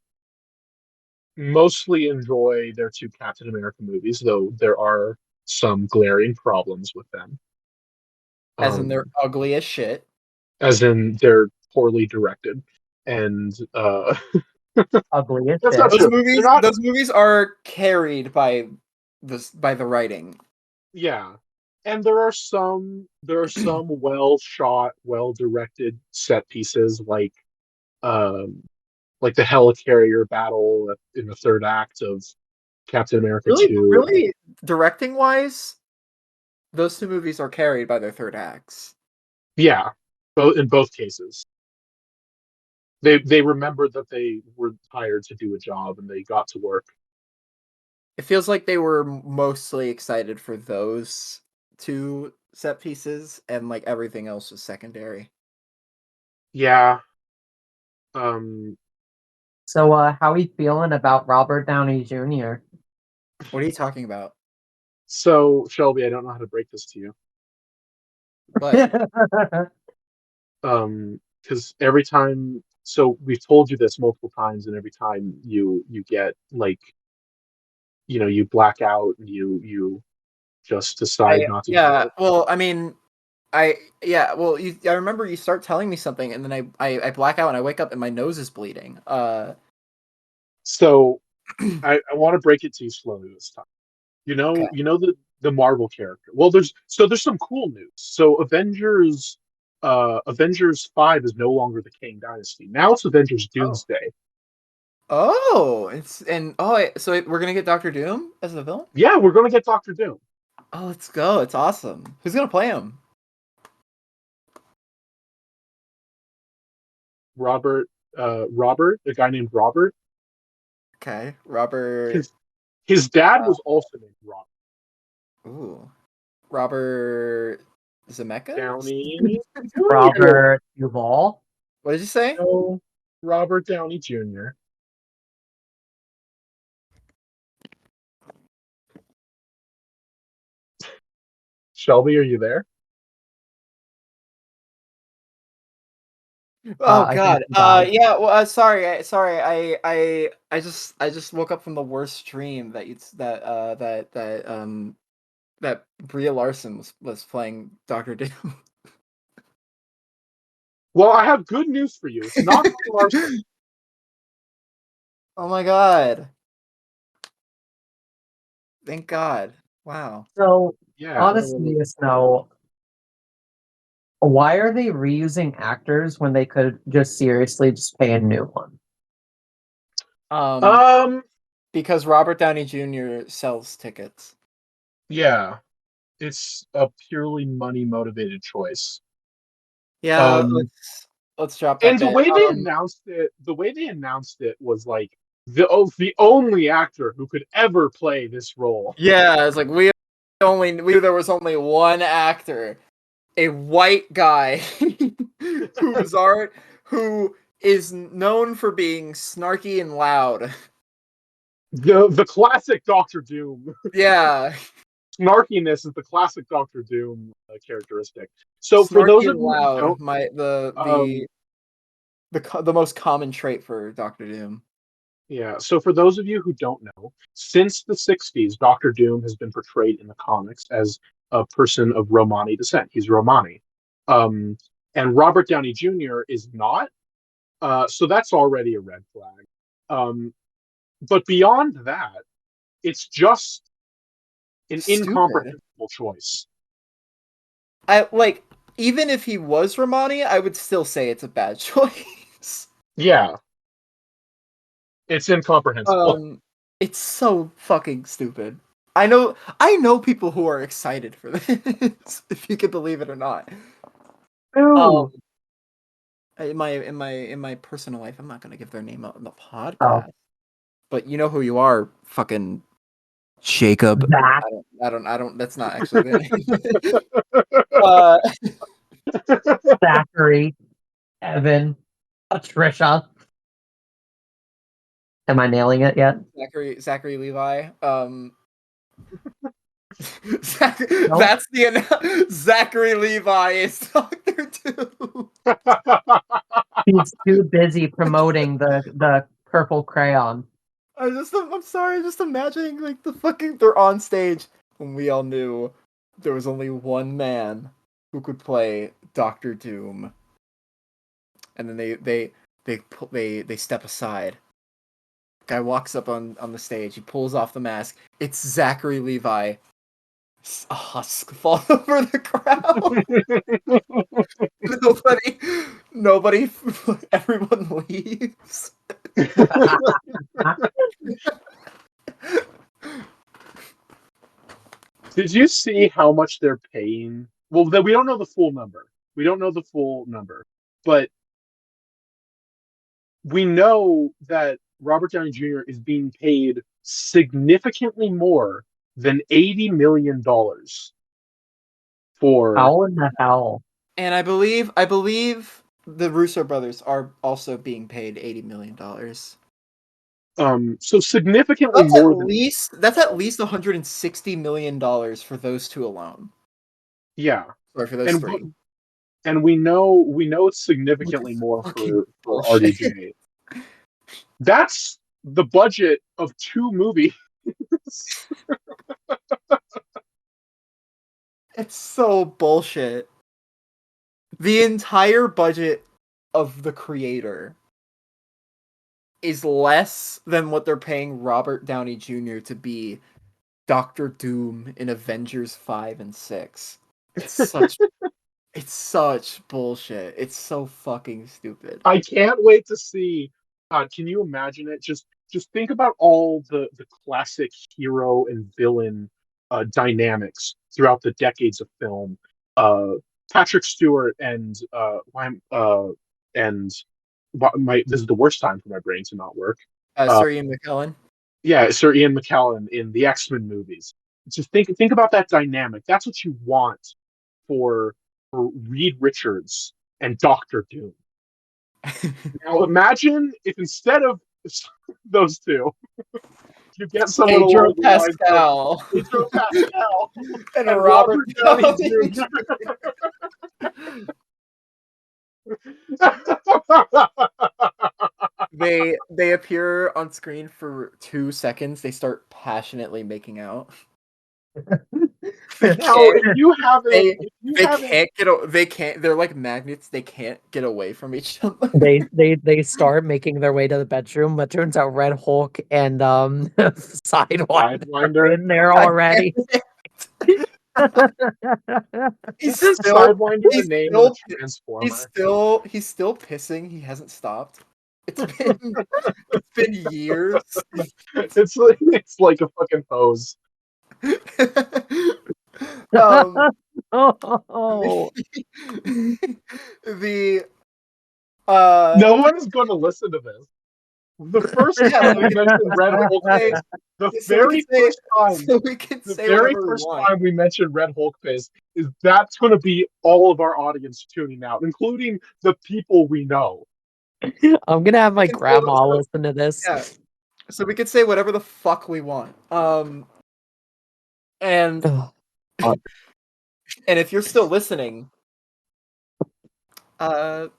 mostly enjoy their two Captain America movies, though there are some glaring problems with them. As in they're ugly as shit. As in they're poorly directed. And Ugly as that's shit. not true. Those movies are carried by the writing. Yeah. And there are some well shot, well directed set pieces like the helicarrier battle in the third act of Captain America 2. Really, directing wise, those two movies are carried by their third acts. Yeah, in both cases. They remembered that they were hired to do a job and they got to work. It feels like they were mostly excited for those two set pieces, and like everything else was secondary. Yeah. So, how are you feeling about Robert Downey Jr.? What are you talking about? So, Shelby, I don't know how to break this to you. But because every time, so we've told you this multiple times, and every time you get like, you black out and you just decide not to. Yeah, well, I mean, I remember you start telling me something, and then I black out and I wake up and my nose is bleeding. So I want to break it to you slowly this time. Okay. You know the Marvel character. Well, there's some cool news. So Avengers 5 is no longer the Kang Dynasty. Now it's Avengers Doomsday. Oh, so we're gonna get Doctor Doom as the villain? Yeah, we're gonna get Doctor Doom. Oh, let's go! It's awesome. Who's gonna play him? Robert, a guy named Robert. Okay, Robert. His dad was also named Robert. Ooh, Robert Zemeckis? Downey. Robert Duvall. What did you say? No, Robert Downey Jr. Shelby, are you there? Oh God. Yeah. Well, sorry. I just woke up from the worst dream that Brie Larson was playing Doctor Doom. Well, I have good news for you. It's not Brie Larson. Oh my God. Thank God. Wow. So, Yeah. honestly, Snow, why are they reusing actors when they could just seriously just pay a new one? Because Robert Downey Jr. sells tickets. Yeah. It's a purely money motivated choice. Yeah, let's drop that. And the way they announced it was like the only actor who could ever play this role. Yeah, it's like we knew there was only one actor, a white guy who is known for being snarky and loud. The classic Doctor Doom. Yeah. Snarkiness is the classic Doctor Doom characteristic. So Snarky for those of and you loud, who don't, the most common trait for Doctor Doom. yeah, so for those of you who don't know, since the 60s, Doctor Doom has been portrayed in the comics as a person of Romani descent. He's Romani. And Robert Downey Jr. is not. So that's already a red flag. But beyond that, it's just an Stupid. incomprehensible choice. Even if he was Romani, I would still say it's a bad choice. Yeah. It's incomprehensible. It's so fucking stupid. I know people who are excited for this, if you can believe it or not. In my personal life, I'm not gonna give their name out in the podcast. But you know who you are, fucking Jacob. Zach. I don't. That's not actually the name. Zachary, Evan, Patricia. Am I nailing it yet? Zachary Levi. That's the Zachary Levi is Doctor Doom. He's too busy promoting the purple crayon. I'm sorry, just imagining like they're on stage when we all knew there was only one man who could play Doctor Doom, and then they step aside. Guy walks up on the stage. He pulls off the mask. It's Zachary Levi. A husk falls over the crowd. nobody, everyone leaves. Did you see how much they're paying? Well, we don't know the full number. But we know that Robert Downey Jr. is being paid significantly more than $80 million for. How in the hell? And I believe the Russo brothers are also being paid $80 million. So significantly more that's at least $160 million for those two alone. Yeah. Or for those three. And we know it's significantly more for RDJ. That's the budget of 2 movies. It's so bullshit. The entire budget of the creator is less than what they're paying Robert Downey Jr. to be Doctor Doom in Avengers 5 and 6. It's such bullshit. It's so fucking stupid. I can't wait to see. Can you imagine it? Just think about all the classic hero and villain dynamics throughout the decades of film. Patrick Stewart and this is the worst time for my brain to not work. Sir Ian McKellen. Yeah, Sir Ian McKellen in the X-Men movies. Just think about that dynamic. That's what you want for Reed Richards and Doctor Doom. Now imagine if instead of those two, you get someone Pedro Pascal and Robert Downey Jr. They appear on screen for 2 seconds. They start passionately making out. They're like magnets. They can't get away from each other. They start making their way to the bedroom, but turns out Red Hulk and Sidewinder are in there already. He's still pissing. He hasn't stopped. It's been years. It's like a fucking hose. Oh. No one is going to listen to this. The first time we mentioned Red Hulk Pace, the very first time we mentioned Red Hulk Pace that's going to be all of our audience tuning out, including the people we know. I'm gonna have my grandma listen to this. Yeah. So we could say whatever the fuck we want. And Ugh. and if you're still listening, hope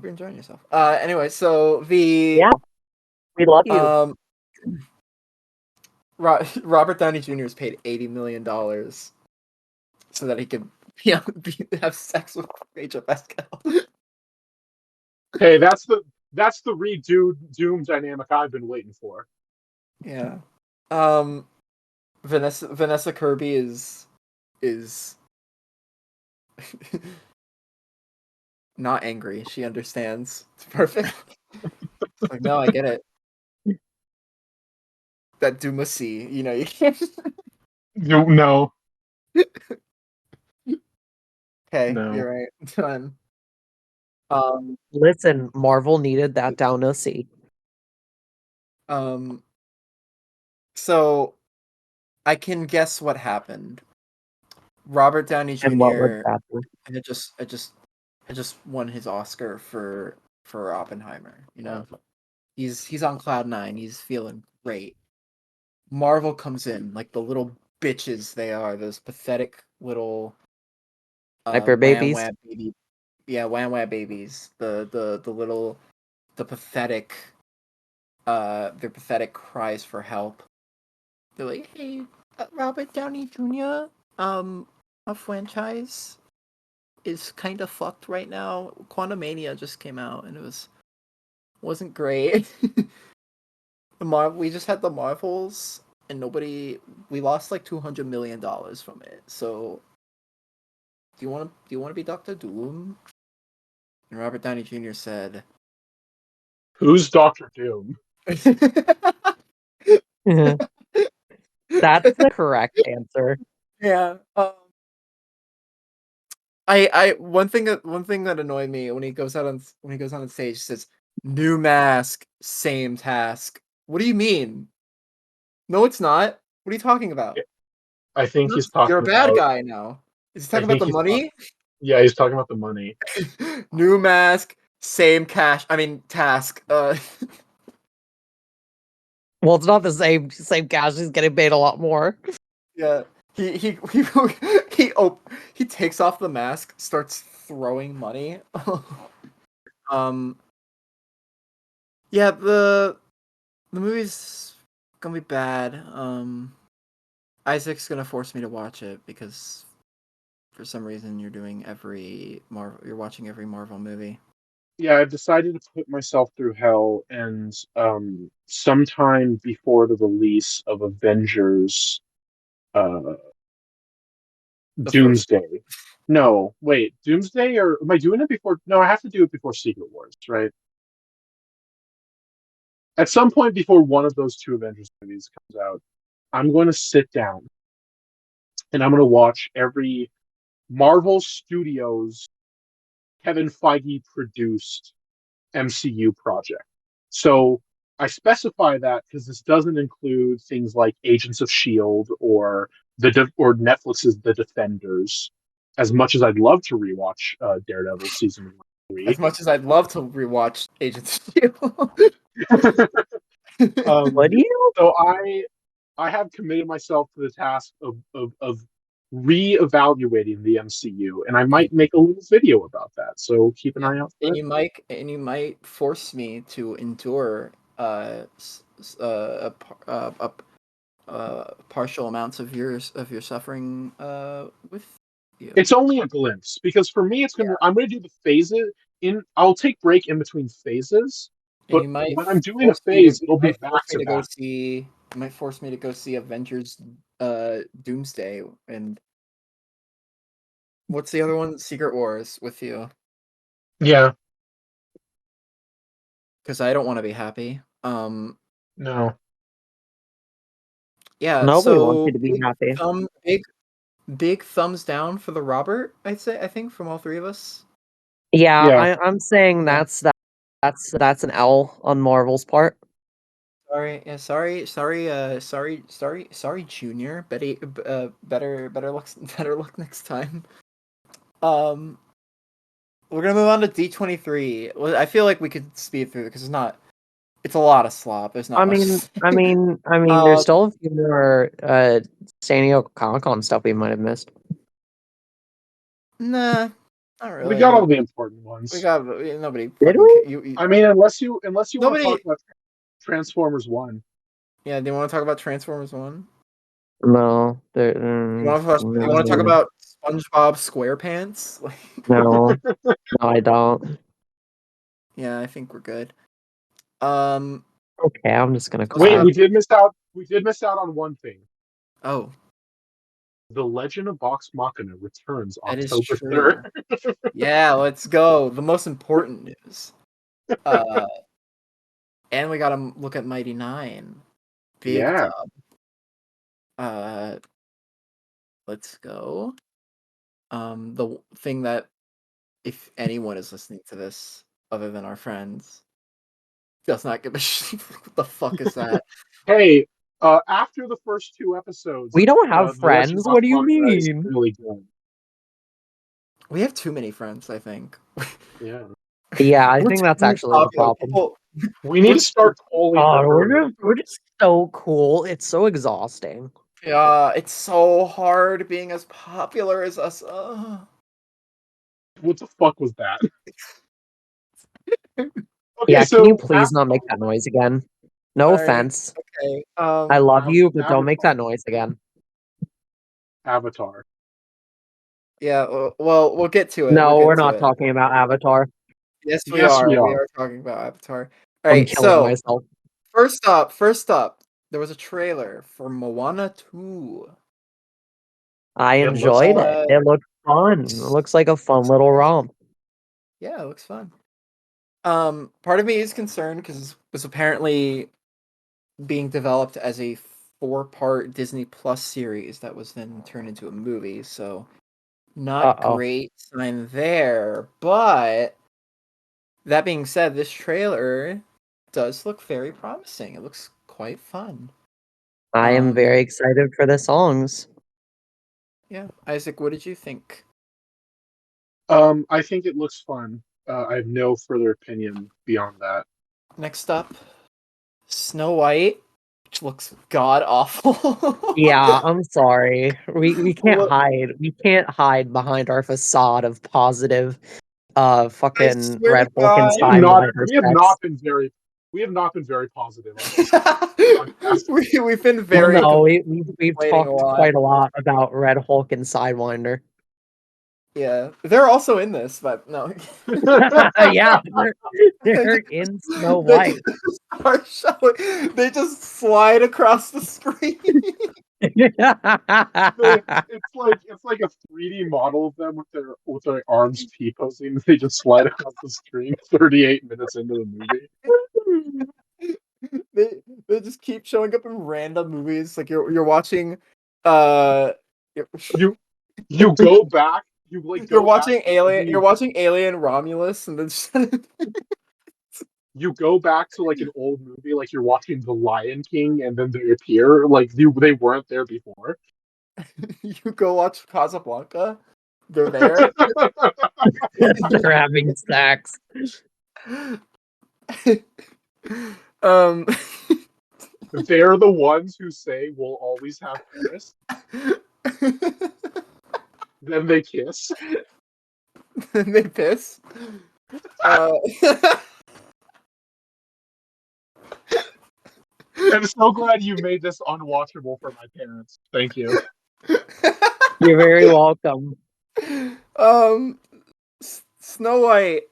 you're enjoying yourself. Anyway, so Yeah, we love you. Robert Downey Jr. is paid $80 million so that he could have sex with Rachel Pascal. Hey, that's the Doom dynamic I've been waiting for. Yeah. Vanessa Kirby is not angry. She understands. It's perfect. It's like, no, I get it. That Dumacy, you can't. No. Okay, No. you're right. Done. Listen, Marvel needed that Downey. So I can guess what happened. Robert Downey And what was Jr. that? had just won his Oscar for Oppenheimer. He's on cloud nine. He's feeling great. Marvel comes in like the little bitches they are. Those pathetic little Hyper babies. wham baby. Yeah, wham babies. The pathetic. Their pathetic cries for help. They're like, hey, Robert Downey Jr. Our franchise is kind of fucked right now. Quantumania just came out and it wasn't great. We just had the Marvels and we lost like $200 million from it. So do you want to be Doctor Doom? And Robert Downey Jr. said, Who's Doctor Doom? That's the correct answer. Yeah. I one thing that annoyed me when he goes on stage, he says, "New mask, same task." What do you mean? No, it's not. What are you talking about? I think he's talking You're a bad about. guy now. Is he talking about the money? Yeah, he's talking about the money. New mask, same cash. I mean task. Well, it's not the same cash. He's getting paid a lot more. Yeah. He takes off the mask, starts throwing money. Yeah, the movie's gonna be bad. Isaac's gonna force me to watch it because for some reason you're watching every Marvel movie. Yeah, I've decided to put myself through hell, and sometime before the release of Avengers, uh, Doomsday. No, wait, Doomsday, or am I doing it before? No, I have to do it before Secret Wars, right? At some point before one of those two Avengers movies comes out, I'm going to sit down and I'm going to watch every Marvel Studios Kevin Feige produced MCU project. So I specify that because this doesn't include things like Agents of Shield or or Netflix's The Defenders. As much as I'd love to rewatch Daredevil season 1 3, as much as I'd love to rewatch Agents of Shield. What do you? So I have committed myself to the task of reevaluating the MCU, and I might make a little video about that. So keep an eye out for and it. you might force me to endure partial amounts of your suffering with you. It's only a glimpse because for me, I'm gonna do the phases. I'll take break in between phases, but when I'm doing a phase, it'll be back to back. You might force me to go see Avengers Doomsday and what's the other one? Secret Wars with you. Yeah. Because I don't want to be happy. No. Yeah. Nobody so wants you to be happy. Big thumbs down for the Robert. I think from all three of us. Yeah. I'm saying that's an L on Marvel's part. Sorry, Junior. Better luck next time. we're gonna move on to D23. Well, I feel like we could speed through it because it's a lot of slop. There's not I much. mean, there's still a few more San Diego Comic-Con stuff we might have missed. Nah, not really. We got all the important ones. We got nobody. Did fucking we? I mean, unless you want to Nobody- talk about Transformers 1. Yeah, do you want to talk about Transformers 1? No. You want to talk about SpongeBob SquarePants? No. No, I don't. Yeah, I think we're good. Okay, I'm just gonna Wait, clap. we did miss out. We did miss out on one thing. Oh, The Legend of Vox Machina returns that is October true. 3rd. Yeah, let's go. The most important news. And we gotta look at Mighty Nine. Big Yeah. dub. Let's go. The thing that, if anyone is listening to this other than our friends, does not give a shit. What the fuck is that? Hey, after the first 2 episodes, We don't have The Legend friends. of Vox What do you Machina is mean? really good. We have too many friends, I think. Yeah. Yeah, I We're think that's too actually the popular. problem. People- We need to start calling. God, we're just so cool. It's so exhausting. Yeah, it's so hard being as popular as us. What the fuck was that? Okay, Yeah, so can you please not make that noise again? No Alright, offense. Okay. I love you, but don't make that noise again. Avatar. Yeah. Well, we'll get to it. No, We'll we're get to not it. talking about Avatar. Yes, we Yes, are. we We are. are talking about Avatar. I'm Alright, killing so myself. first up, there was a trailer for Moana 2. I It looks enjoyed fun. it. It looked fun. It looks like a fun little romp. Yeah, it looks fun. Part of me is concerned because it was apparently being developed as a 4-part Disney Plus series that was then turned into a movie, so not Uh-oh. great sign there. But that being said, this trailer does look very promising. It looks quite fun. I am very excited for the songs. Yeah, Isaac, what did you think? I think it looks fun. I have no further opinion beyond that. Next up, Snow White, which looks god awful. Yeah, I'm sorry. We can't What- hide. We can't hide behind our facade of positive fucking swear Red to Hulk and God. Sidewinder We have sex. not been very positive on this podcast. We've been very Well, no, we've complaining talked a lot. quite a lot about Red Hulk and Sidewinder. Yeah, they're also in this, but no. Yeah, they're in Snow White. They just slide across the screen. It's like a 3D model of them with their arms T-posing. They just slide across the screen 38 minutes into the movie. They just keep showing up in random movies. Like you're watching You go back. You're watching Alien. You're watching Alien Romulus, and then you go back to like an old movie, like you're watching The Lion King, and then they appear like they weren't there before. you go watch Casablanca. They're there. They're having sex. They're the ones who say we'll always have Paris. Then they kiss. Then they piss. I'm so glad you made this unwatchable for my parents. Thank you. You're very welcome. Snow White.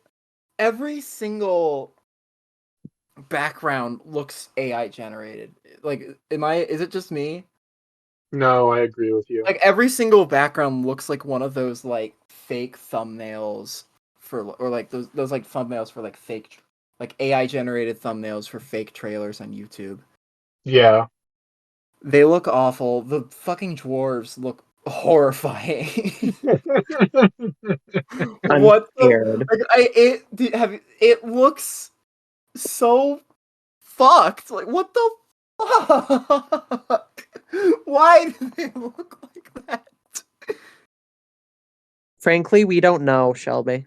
Every single background looks AI generated. Like, is it just me? No, I agree with you. Like, every single background looks like one of those, like, fake thumbnails or like those like thumbnails for like fake, like AI generated thumbnails for fake trailers on YouTube. Yeah. They look awful. The fucking dwarves look horrifying. I'm What scared. it looks so fucked. Like, what the fuck? Why do they look like that? Frankly, we don't know, Shelby.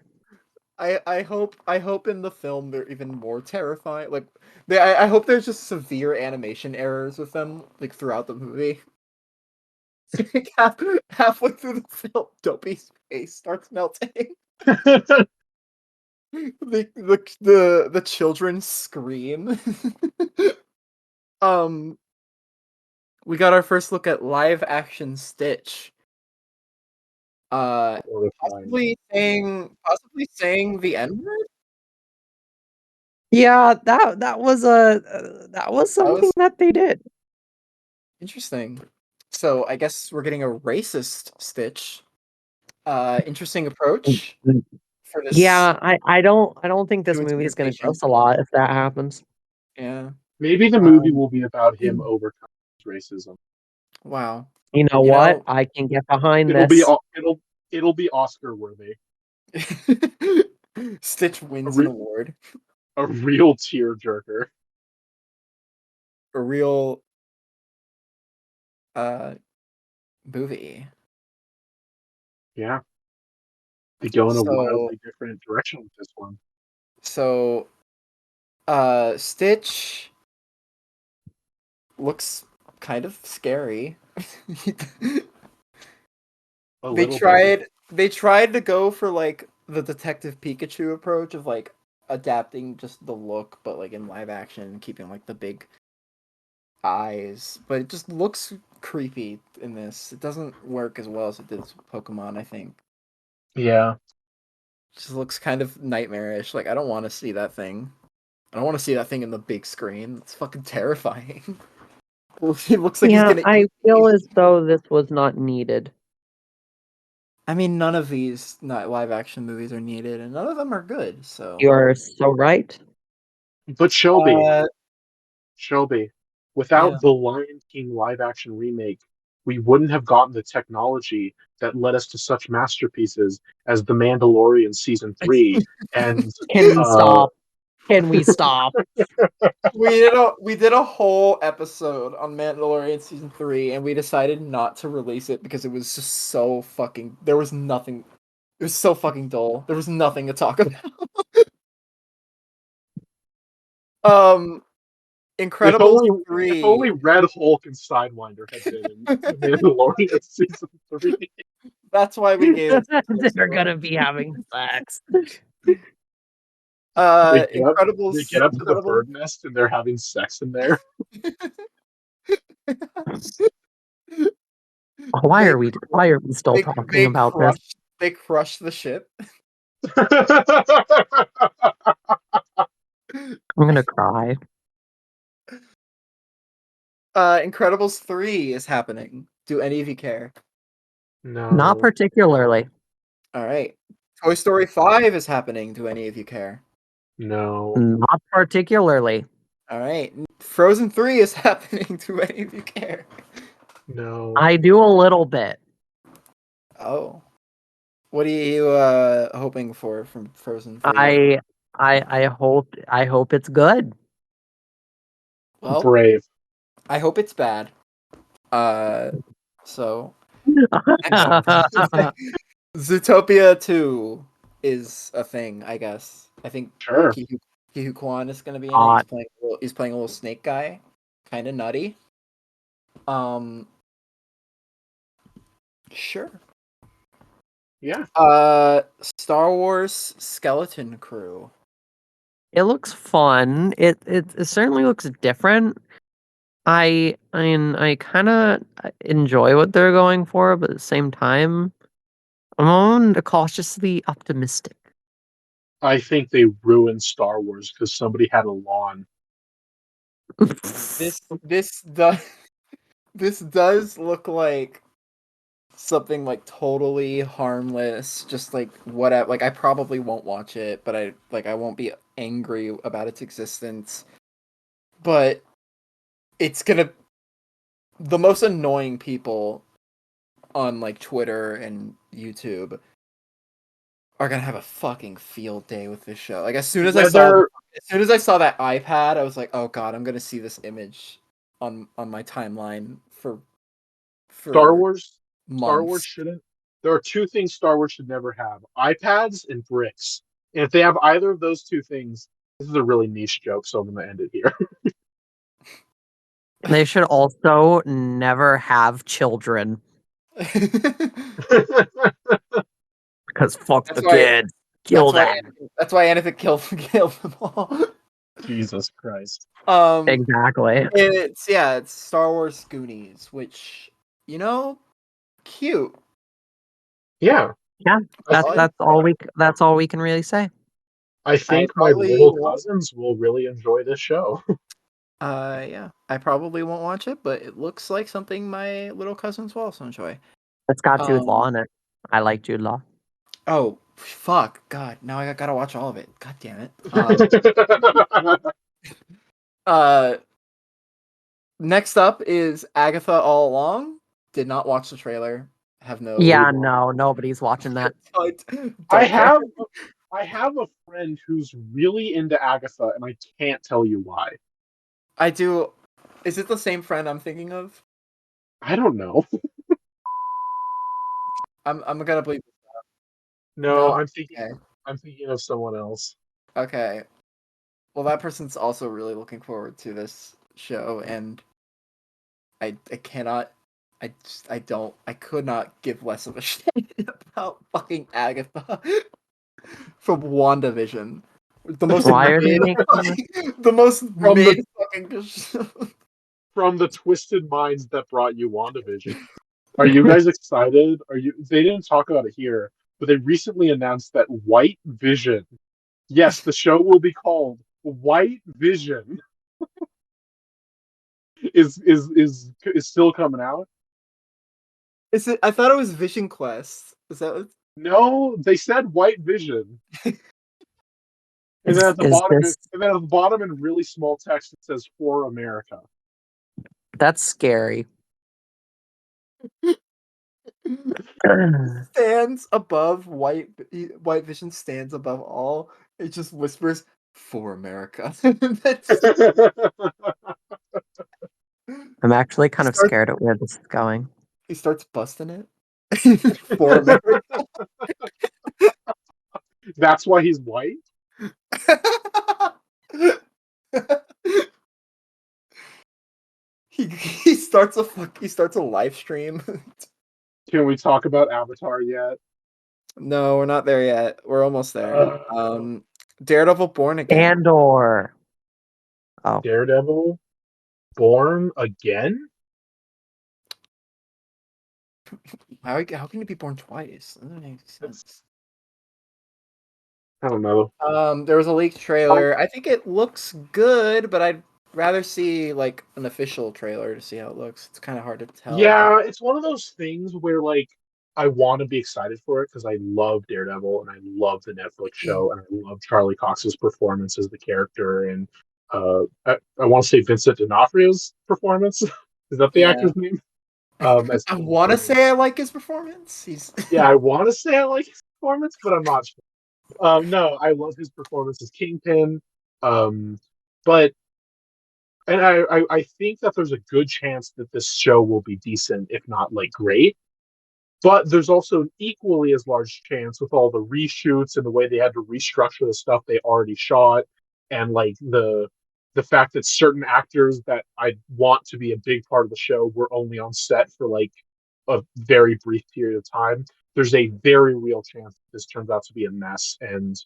I hope in the film they're even more terrifying. Like I hope there's just severe animation errors with them like throughout the movie. Like, halfway through the film, Dopey's face starts melting. The children scream. We got our first look at live action Stitch. Possibly saying the N-word? Yeah, that was something that they did. Interesting. So I guess we're getting a racist Stitch. Interesting approach for this. Yeah, I don't think this movie is going to interpretation. trust a lot if that happens. Yeah. Maybe the movie will be about him overcoming his racism. Wow. You know what? I can get behind this. It'll be Oscar worthy. Stitch wins an award. A real tearjerker. A real movie. Yeah. They go in a wildly different direction with this one. So Stitch looks kind of scary. They tried to go for like the Detective Pikachu approach of like adapting just the look, but like in live action, keeping like the big eyes. But it just looks creepy in this. It doesn't work as well as it did with Pokemon, I think. Yeah. It just looks kind of nightmarish. Like I don't want to see that thing. I don't want to see that thing in the big screen. It's fucking terrifying. It looks like he's gonna. I feel as though this was not needed. I mean, none of these live action movies are needed, and none of them are good. So you're so right. But Shelby, without the Lion King live action remake, we wouldn't have gotten the technology that led us to such masterpieces as The Mandalorian season 3. And can we stop? Can we stop? we did a whole episode on Mandalorian season 3, and we decided not to release it because it was just so fucking. There was nothing. It was so fucking dull. There was nothing to talk about. Incredibles 3. If only Red Hulk and Sidewinder had been in Mandalorian season 3. That's why we gave it. They're gonna be having sex. Incredibles. They get up to the bird nest and they're having sex in there. Why are we still talking about this? They crush the ship. I'm gonna cry. Incredibles 3 is happening. Do any of you care? No. Not particularly. All right. Toy Story 5 is happening. Do any of you care? No. Not particularly. All right. Frozen 3 is happening. Do any of you care? No. I do a little bit. Oh. What are you hoping for from Frozen 3? I hope it's good. Well, brave. I hope it's bad. So Zootopia 2 is a thing, I guess. I think sure. Ki-Hu Kwan is going to be in it. He's playing a little snake guy. Kind of nutty. Sure. Yeah. Star Wars Skeleton Crew. It looks fun. It certainly looks different. I kind of enjoy what they're going for, but at the same time, I'm cautiously optimistic. I think they ruined Star Wars because somebody had a lawn. This does look like something like totally harmless, just like whatever. Like I probably won't watch it, but I won't be angry about its existence. But it's gonna. The most annoying people on like Twitter and YouTube are gonna have a fucking field day with this show. Like as soon as I saw that iPad, I was like, oh god, I'm gonna see this image on my timeline for Star Wars. Months. Star Wars shouldn't. There are two things Star Wars should never have: iPads and bricks. And if they have either of those two things, this is a really niche joke, so I'm going to end it here. They should also never have children because fuck That's the why. kids. Kill them. That's why Anakin killed them all. Jesus Christ. Exactly. It's Star Wars Goonies, which cute. Yeah. Yeah, I that's all we can really say. I think my probably little won't- cousins will really enjoy this show. Yeah, I probably won't watch it, but it looks like something my little cousins will also enjoy. It's got Jude Law in it. I like Jude Law. Oh fuck, God! Now I gotta watch all of it. God damn it. Next up is Agatha All Along. Did not watch the trailer. Have no. Yeah, no, nobody's watching that. I have a friend who's really into Agatha, and I can't tell you why. I do. Is it the same friend I'm thinking of? I don't know. I'm gonna believe. No, No. I'm thinking. Okay. I'm thinking of someone else. Okay. Well, that person's also really looking forward to this show, and I cannot. I could not give less of a shit about fucking Agatha from WandaVision. The most Why are they mid, the most From mid the- fucking show. From the twisted minds that brought you WandaVision. Are you guys excited? They didn't talk about it here, but they recently announced that White Vision. Yes, the show will be called White Vision. is still coming out. Is it? I thought it was Vision Quest. Is that what? No, they said White Vision. And then at the bottom in really small text it says For America. That's scary. Stands above White Vision stands above all. It just whispers for America. I'm actually kind of scared at where this is going. He starts busting it for America. That's why he's white? he starts a live stream. Can we talk about Avatar yet? No, we're not there yet. We're almost there. Daredevil Born Again. Andor. Oh. Daredevil Born Again? How can you be born twice? That doesn't make sense. I don't know. There was a leaked trailer. I think it looks good, but I'd rather see like an official trailer to see how it looks. It's kind of hard to tell. Yeah, it's one of those things where like I want to be excited for it because I love Daredevil and I love the Netflix show and I love Charlie Cox's performance as the character and I want to say Vincent D'Onofrio's performance. Is that the actor's name? I want to say I like his performance. Yeah, I want to say I like his performance, but I'm not sure. No, I love his performance as Kingpin. But and I think that there's a good chance that this show will be decent, if not like great. But there's also an equally as large chance with all the reshoots and the way they had to restructure the stuff they already shot, and like the fact that certain actors that I want to be a big part of the show were only on set for like a very brief period of time. There's a very real chance that this turns out to be a mess, and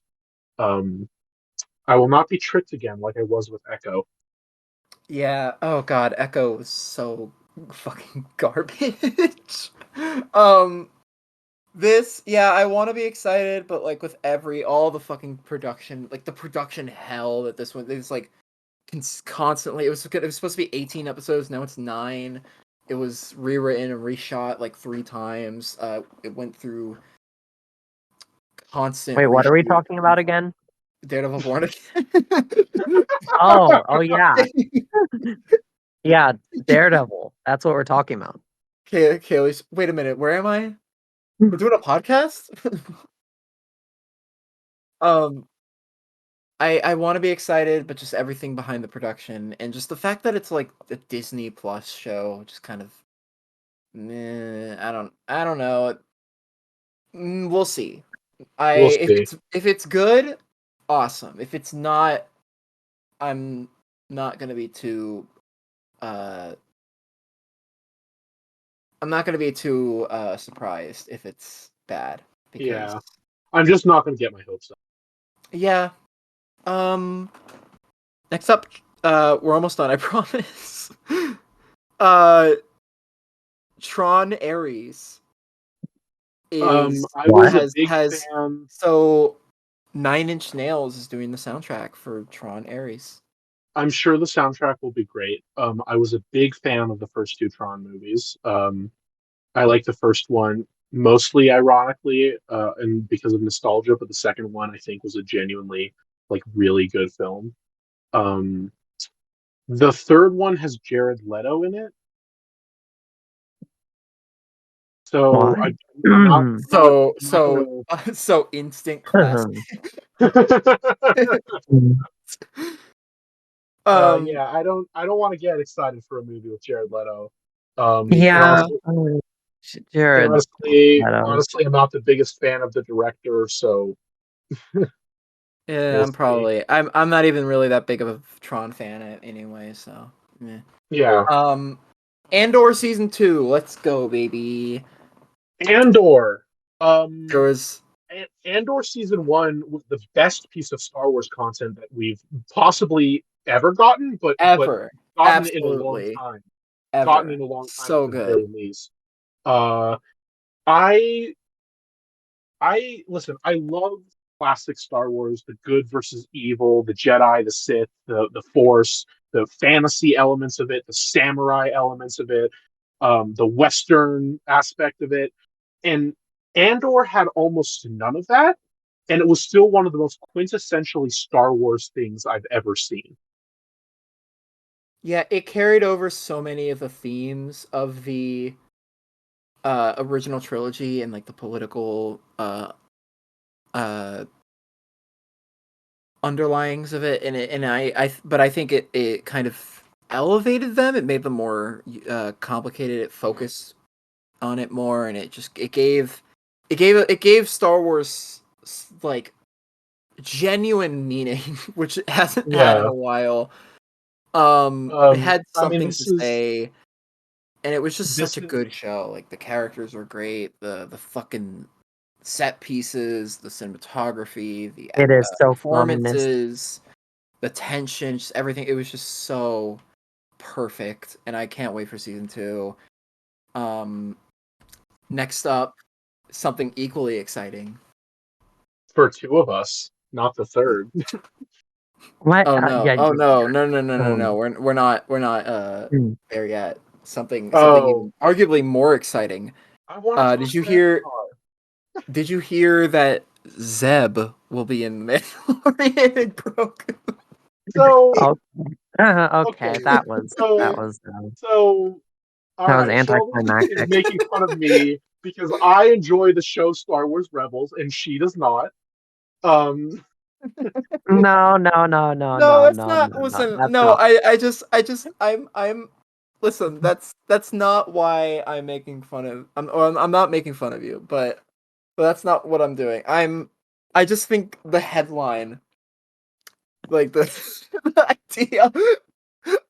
I will not be tricked again like I was with Echo. Yeah. Oh God, Echo was so fucking garbage. I want to be excited, but like with all the fucking production, like the production hell that this one is like constantly. It was supposed to be 18 episodes. Now it's 9. It was rewritten and reshot like 3 times. It went through constant. Wait, what are we talking about again? Daredevil Born Again. Oh yeah. Yeah, Daredevil. That's what we're talking about. Kaylee, wait a minute. Where am I? We're doing a podcast? I want to be excited, but just everything behind the production and just the fact that it's like a Disney Plus show, just kind of, I don't know. We'll see. We'll see. If it's good, awesome. If it's not, I'm not gonna be too surprised if it's bad, because Yeah, I'm just not going to get my hopes up. yeah. Next up, we're almost done, I promise. Tron Ares is I was a has big has fan. so Nine Inch Nails is doing the soundtrack for Tron Ares. I'm sure the soundtrack will be great. I was a big fan of the first two Tron movies. I like the first one mostly ironically, and because of nostalgia, but the second one I think was a genuinely like really good film. Um, the third one has Jared Leto in it, so Why? I'm not, So I'm not gonna. so instant classic. Yeah, I don't want to get excited for a movie with Jared Leto. Yeah, And Jared Leto. honestly, I'm not the biggest fan of the director, so Yeah, we'll see. I'm not even really that big of a Tron fan anyway, so meh. Yeah, Andor season 2, let's go, baby. Andor. There was Andor season one was the best piece of Star Wars content that we've possibly ever gotten, but ever, gotten in a long absolutely time. Gotten ever, in a long time at so the good. very least. Uh, I listen. I love classic Star Wars, the good versus evil, the Jedi, the Sith, the Force, the fantasy elements of it, the samurai elements of it, the Western aspect of it, and Andor had almost none of that, and it was still one of the most quintessentially Star Wars things I've ever seen. Yeah, it carried over so many of the themes of the original trilogy, and like the political uh underlyings of it, and but I think it kind of elevated them. It made them more complicated. It focused on it more, and it gave Star Wars like genuine meaning, which it hasn't had in Yeah. a while. It had I mean, something to say, and it was just such this a is good show. Like, the characters were great, the fucking set pieces, the cinematography, the It is so ominous. performances, the tension, just everything. It was just so perfect, and I can't wait for season 2. Next up, something equally exciting. for two of us, not the third. What? Oh no! Yeah. Oh no! No! No! No! No! No! We're not Hmm. there yet. Something Oh, even arguably more exciting. I want to Did talk you about hear? Avatar. Did you hear that Zeb will be in Mandalorian and Grogu? So Okay. Okay. okay, That was so so all that was right. Shelby is anticlimactic. making fun of me because I enjoy the show Star Wars Rebels and she does not. Um, No, no, no, no, No, no, it's no, not. no, no. Listen, That's no, not. I'm. Listen, that's not why I'm making fun of. I'm not making fun of you, but that's not what I'm doing. I just think the headline, like the, the idea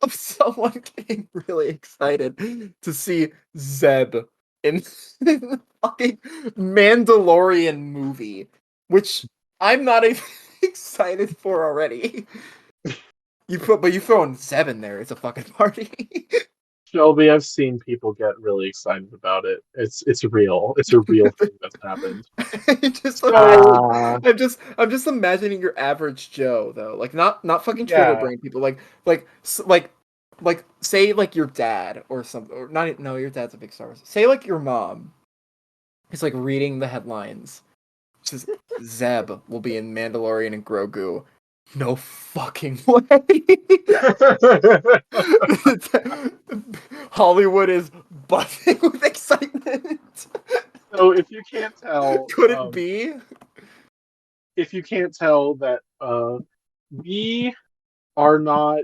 of someone getting really excited to see Zeb in, in the fucking Mandalorian movie, which I'm not even excited for already. But you throw in Zeb in there, it's a fucking party. Shelby, I've seen people get really excited about it. It's real. It's a real thing that's happened. just So Uh, I'm just imagining your average Joe though, like not fucking Twitter yeah, brain people, like say like your dad or something, or not. No, your dad's a big Star Wars. Say like your mom is like reading the headlines. Just Zeb will be in Mandalorian and Grogu. No fucking way. Hollywood is buzzing with excitement. so if you can't tell, Could it be? that we are not.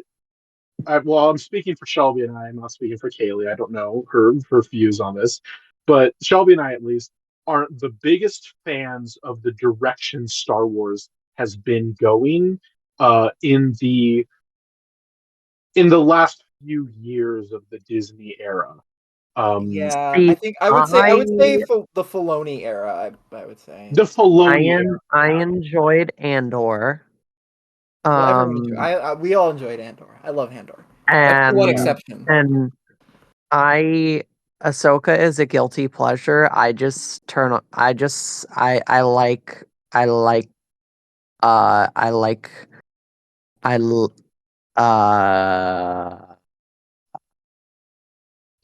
Well, I'm speaking for Shelby and I'm not speaking for Kaylee. I don't know her views on this, but Shelby and I, at least, aren't the biggest fans of the direction Star Wars has been going in the last few years of the Disney era. Yeah, See, I would say the Filoni era. I would say The Filoni era. I enjoyed Andor. well, everyone enjoyed. We all enjoyed Andor. I love Andor. That's the one exception. And Ahsoka is a guilty pleasure. I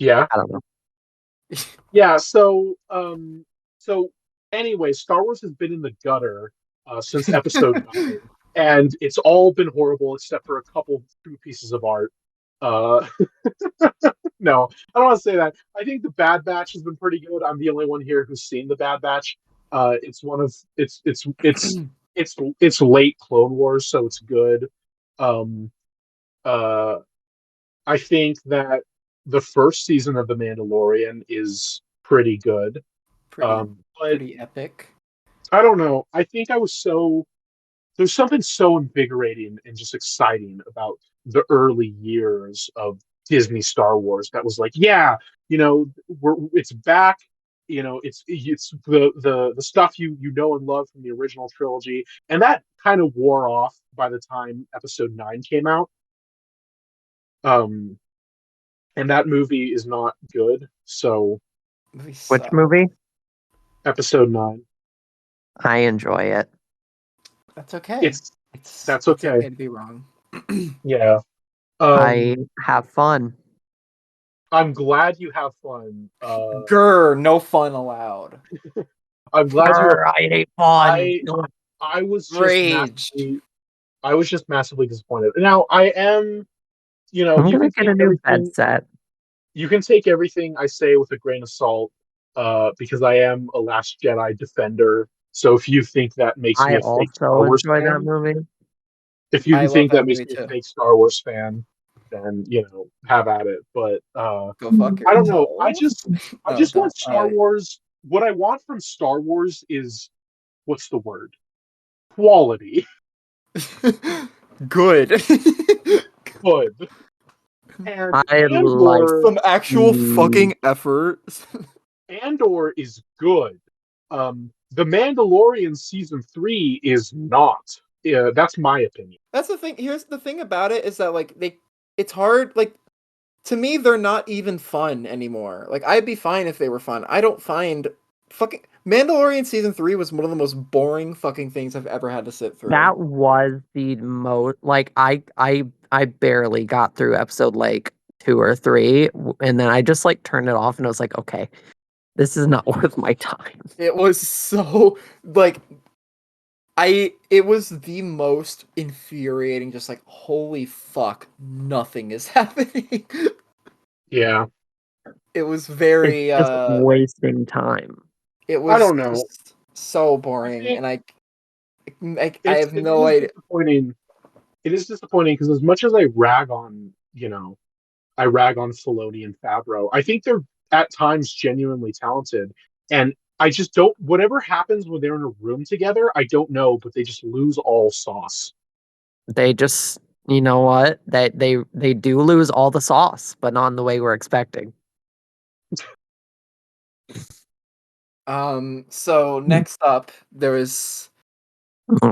Yeah. I don't know. Yeah, so anyway, Star Wars has been in the gutter since episode 9, and it's all been horrible except for a few pieces of art. Uh, no, I don't want to say that. I think the Bad Batch has been pretty good. I'm the only one here who's seen the Bad Batch. It's one of it's late Clone Wars, so it's good. Um, uh, I think that the first season of The Mandalorian is pretty good. But Pretty epic. I don't know. I think there's something so invigorating and just exciting about the early years of Disney Star Wars that was like, yeah, it's back. It's the stuff you know and love from the original trilogy, and that kind of wore off by the time Episode 9 came out. And that movie is not good. So, Which movie? Episode 9. I enjoy it. That's okay. That's okay. It's okay to be wrong. Yeah. I have fun. I'm glad you have fun. No fun allowed. I'm glad you have. I hate fun. I was just massively disappointed. Now I am. I'm gonna get a new bed set. You can take everything I say with a grain of salt, because I am a Last Jedi defender. So if you think that makes me a fake Star Wars fan, that movie. If you think that makes me a fake Star Wars fan, then have at it. But go fuck yourself. I don't know. I just want Star Wars. What I want from Star Wars is, what's the word? Quality. Good. Good. And like some actual fucking effort. Andor is good. The Mandalorian season 3 is not. That's my opinion. That's the thing. Here's the thing about it is that it's hard. To me, they're not even fun anymore. I'd be fine if they were fun. I don't find fucking Mandalorian season 3 was one of the most boring fucking things I've ever had to sit through. That was the most I barely got through episode 2 or 3, and then I just turned it off and I was like, okay, this is not worth my time. It was so it was the most infuriating, just holy fuck, nothing is happening. Yeah. It was very it's just wasting time. It was I don't know. So boring, and I have no idea. It is disappointing because as much as I rag on Filoni and Favreau, I think they're at times genuinely talented, and I just don't. Whatever happens when they're in a room together, I don't know, but they just lose all sauce. They just, you know what? They do lose all the sauce, but not in the way we're expecting. So next up, there is there's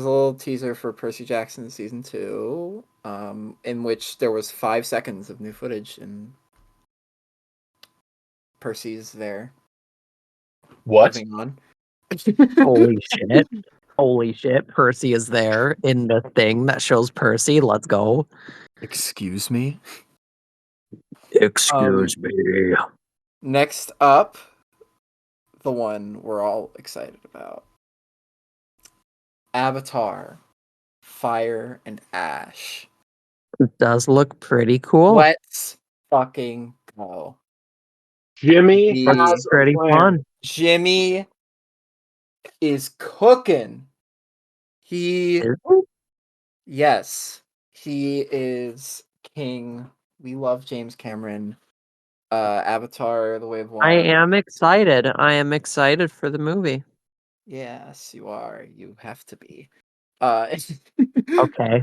a little teaser for Percy Jackson season 2, in which there was 5 seconds of new footage, and Percy's there. What? Moving on. Holy shit! Percy is there in the thing that shows Percy. Let's go. Excuse me. Excuse me. Next up, the one we're all excited about. Avatar, Fire and Ash. It does look pretty cool. Let's fucking go. Jimmy has pretty fun. Jimmy is cooking. Yes, he is king. We love James Cameron. Avatar: The Way of Water. I am excited. I am excited for the movie. Yes, you are. You have to be. Okay.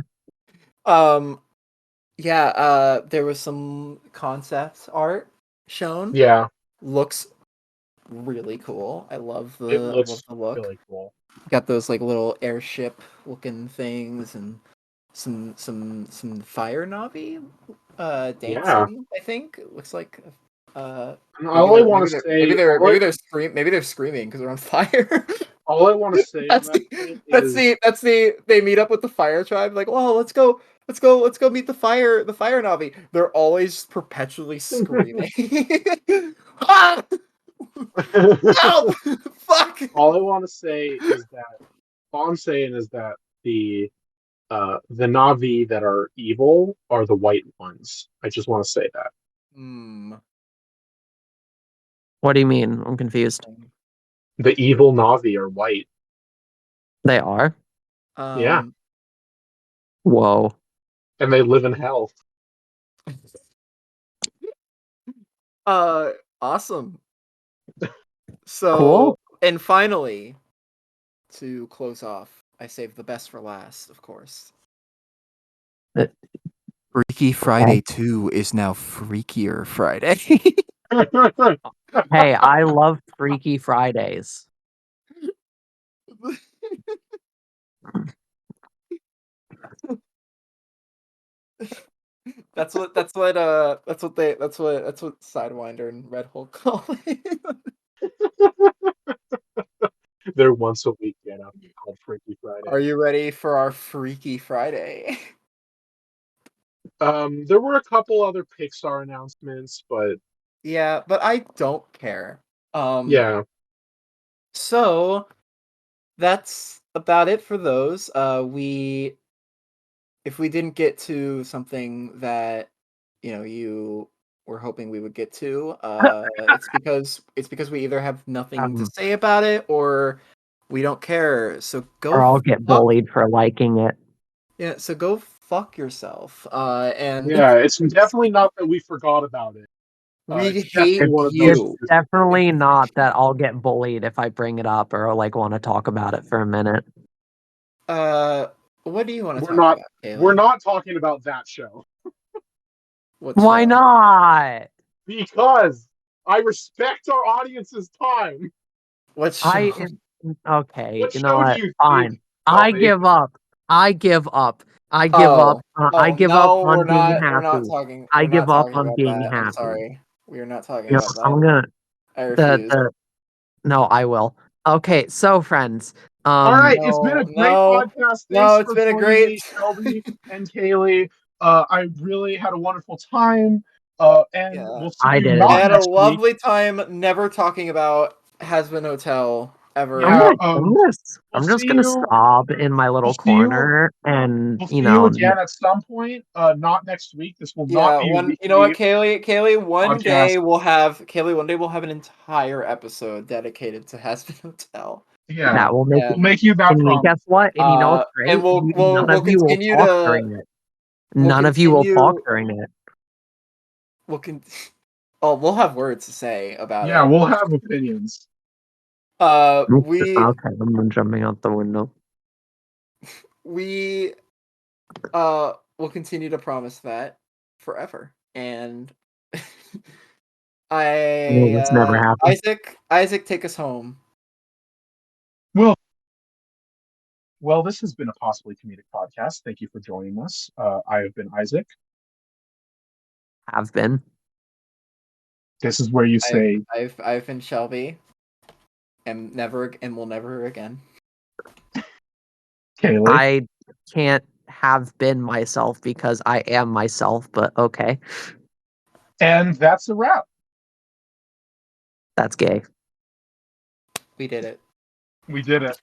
Yeah, there was some concept art shown. Yeah, Looks really cool. I love it the looks look. really cool. Got those like little airship looking things and some fire Navi Yeah. dancing, I think. It looks like And all I want to say, maybe they're screaming because they're on fire. all I want to say on that point is, They meet up with the fire tribe, like, oh, let's go meet the fire Navi. They're always perpetually screaming. Ah! No! Fuck! all I want to say is that all I'm saying is that the Na'vi that are evil are the white ones. I just want to say that. What do you mean? I'm confused. The evil Na'vi are white. They are? Yeah. Whoa. And they live in hell. Awesome. So, Cool. and finally, to close off, I saved the best for last, of course. Freaky Friday 2 is now Freakier Friday. Hey, I love Freaky Fridays. That's what Sidewinder and Red Hulk call it. They're once a week get up called Freaky Friday. Are you ready for our Freaky Friday? There were a couple other Pixar announcements, but yeah, but I don't care. Yeah. So that's about it for those. If we didn't get to something that you were hoping we would get to, it's because we either have nothing to say about it or we don't care. So go. Or I'll get bullied for liking it. Yeah. So go fuck yourself. And yeah, it's definitely not that we forgot about it. We It's hate definitely one of you. those. It's definitely not that I'll get bullied if I bring it up or like want to talk about it for a minute. What do you want to talk We're not. about, Kaylee? We're not talking about that show Why show? not? because I respect our audience's time. What show? Okay, What you show know what? do you Fine. think, I Shelby? give up. I give up. I give up. I give up No, on being happy. We're not talking. I We're give not up talking on about being that. happy. I'm sorry. We are not talking You know, about that. I'm gonna. I refuse. No, I will. Okay, so friends. All right, it's been a great podcast. Thanks it's for been a joining great me, Shelby and Kaylee. I really had a wonderful time. And we'll see I you did. not I had a next week. lovely time never talking about Has-Been Hotel ever. Yeah, I'm just gonna sob in my little corner and we'll see you again at some point. Not next week. This will not be a weekly. You know what, Kaylee, one day podcast. we'll have an entire episode dedicated to Has-Been Hotel. Yeah, that will we'll make you that promise. Guess what? And you know what's great? And none of you will talk during it. None of you will talk during it. We'll have words to say about it. Yeah, we'll have opinions. Okay, I'm jumping out the window. We will continue to promise that forever. And It's never happened. Isaac, take us home. Well, this has been a Possibly Comedic Podcast. Thank you for joining us. I have been Isaac. Have been. This is where you say I've been Shelby. And will never again. Kaylee. I can't have been myself because I am myself, but okay. And that's a wrap. That's gay. We did it. We did it.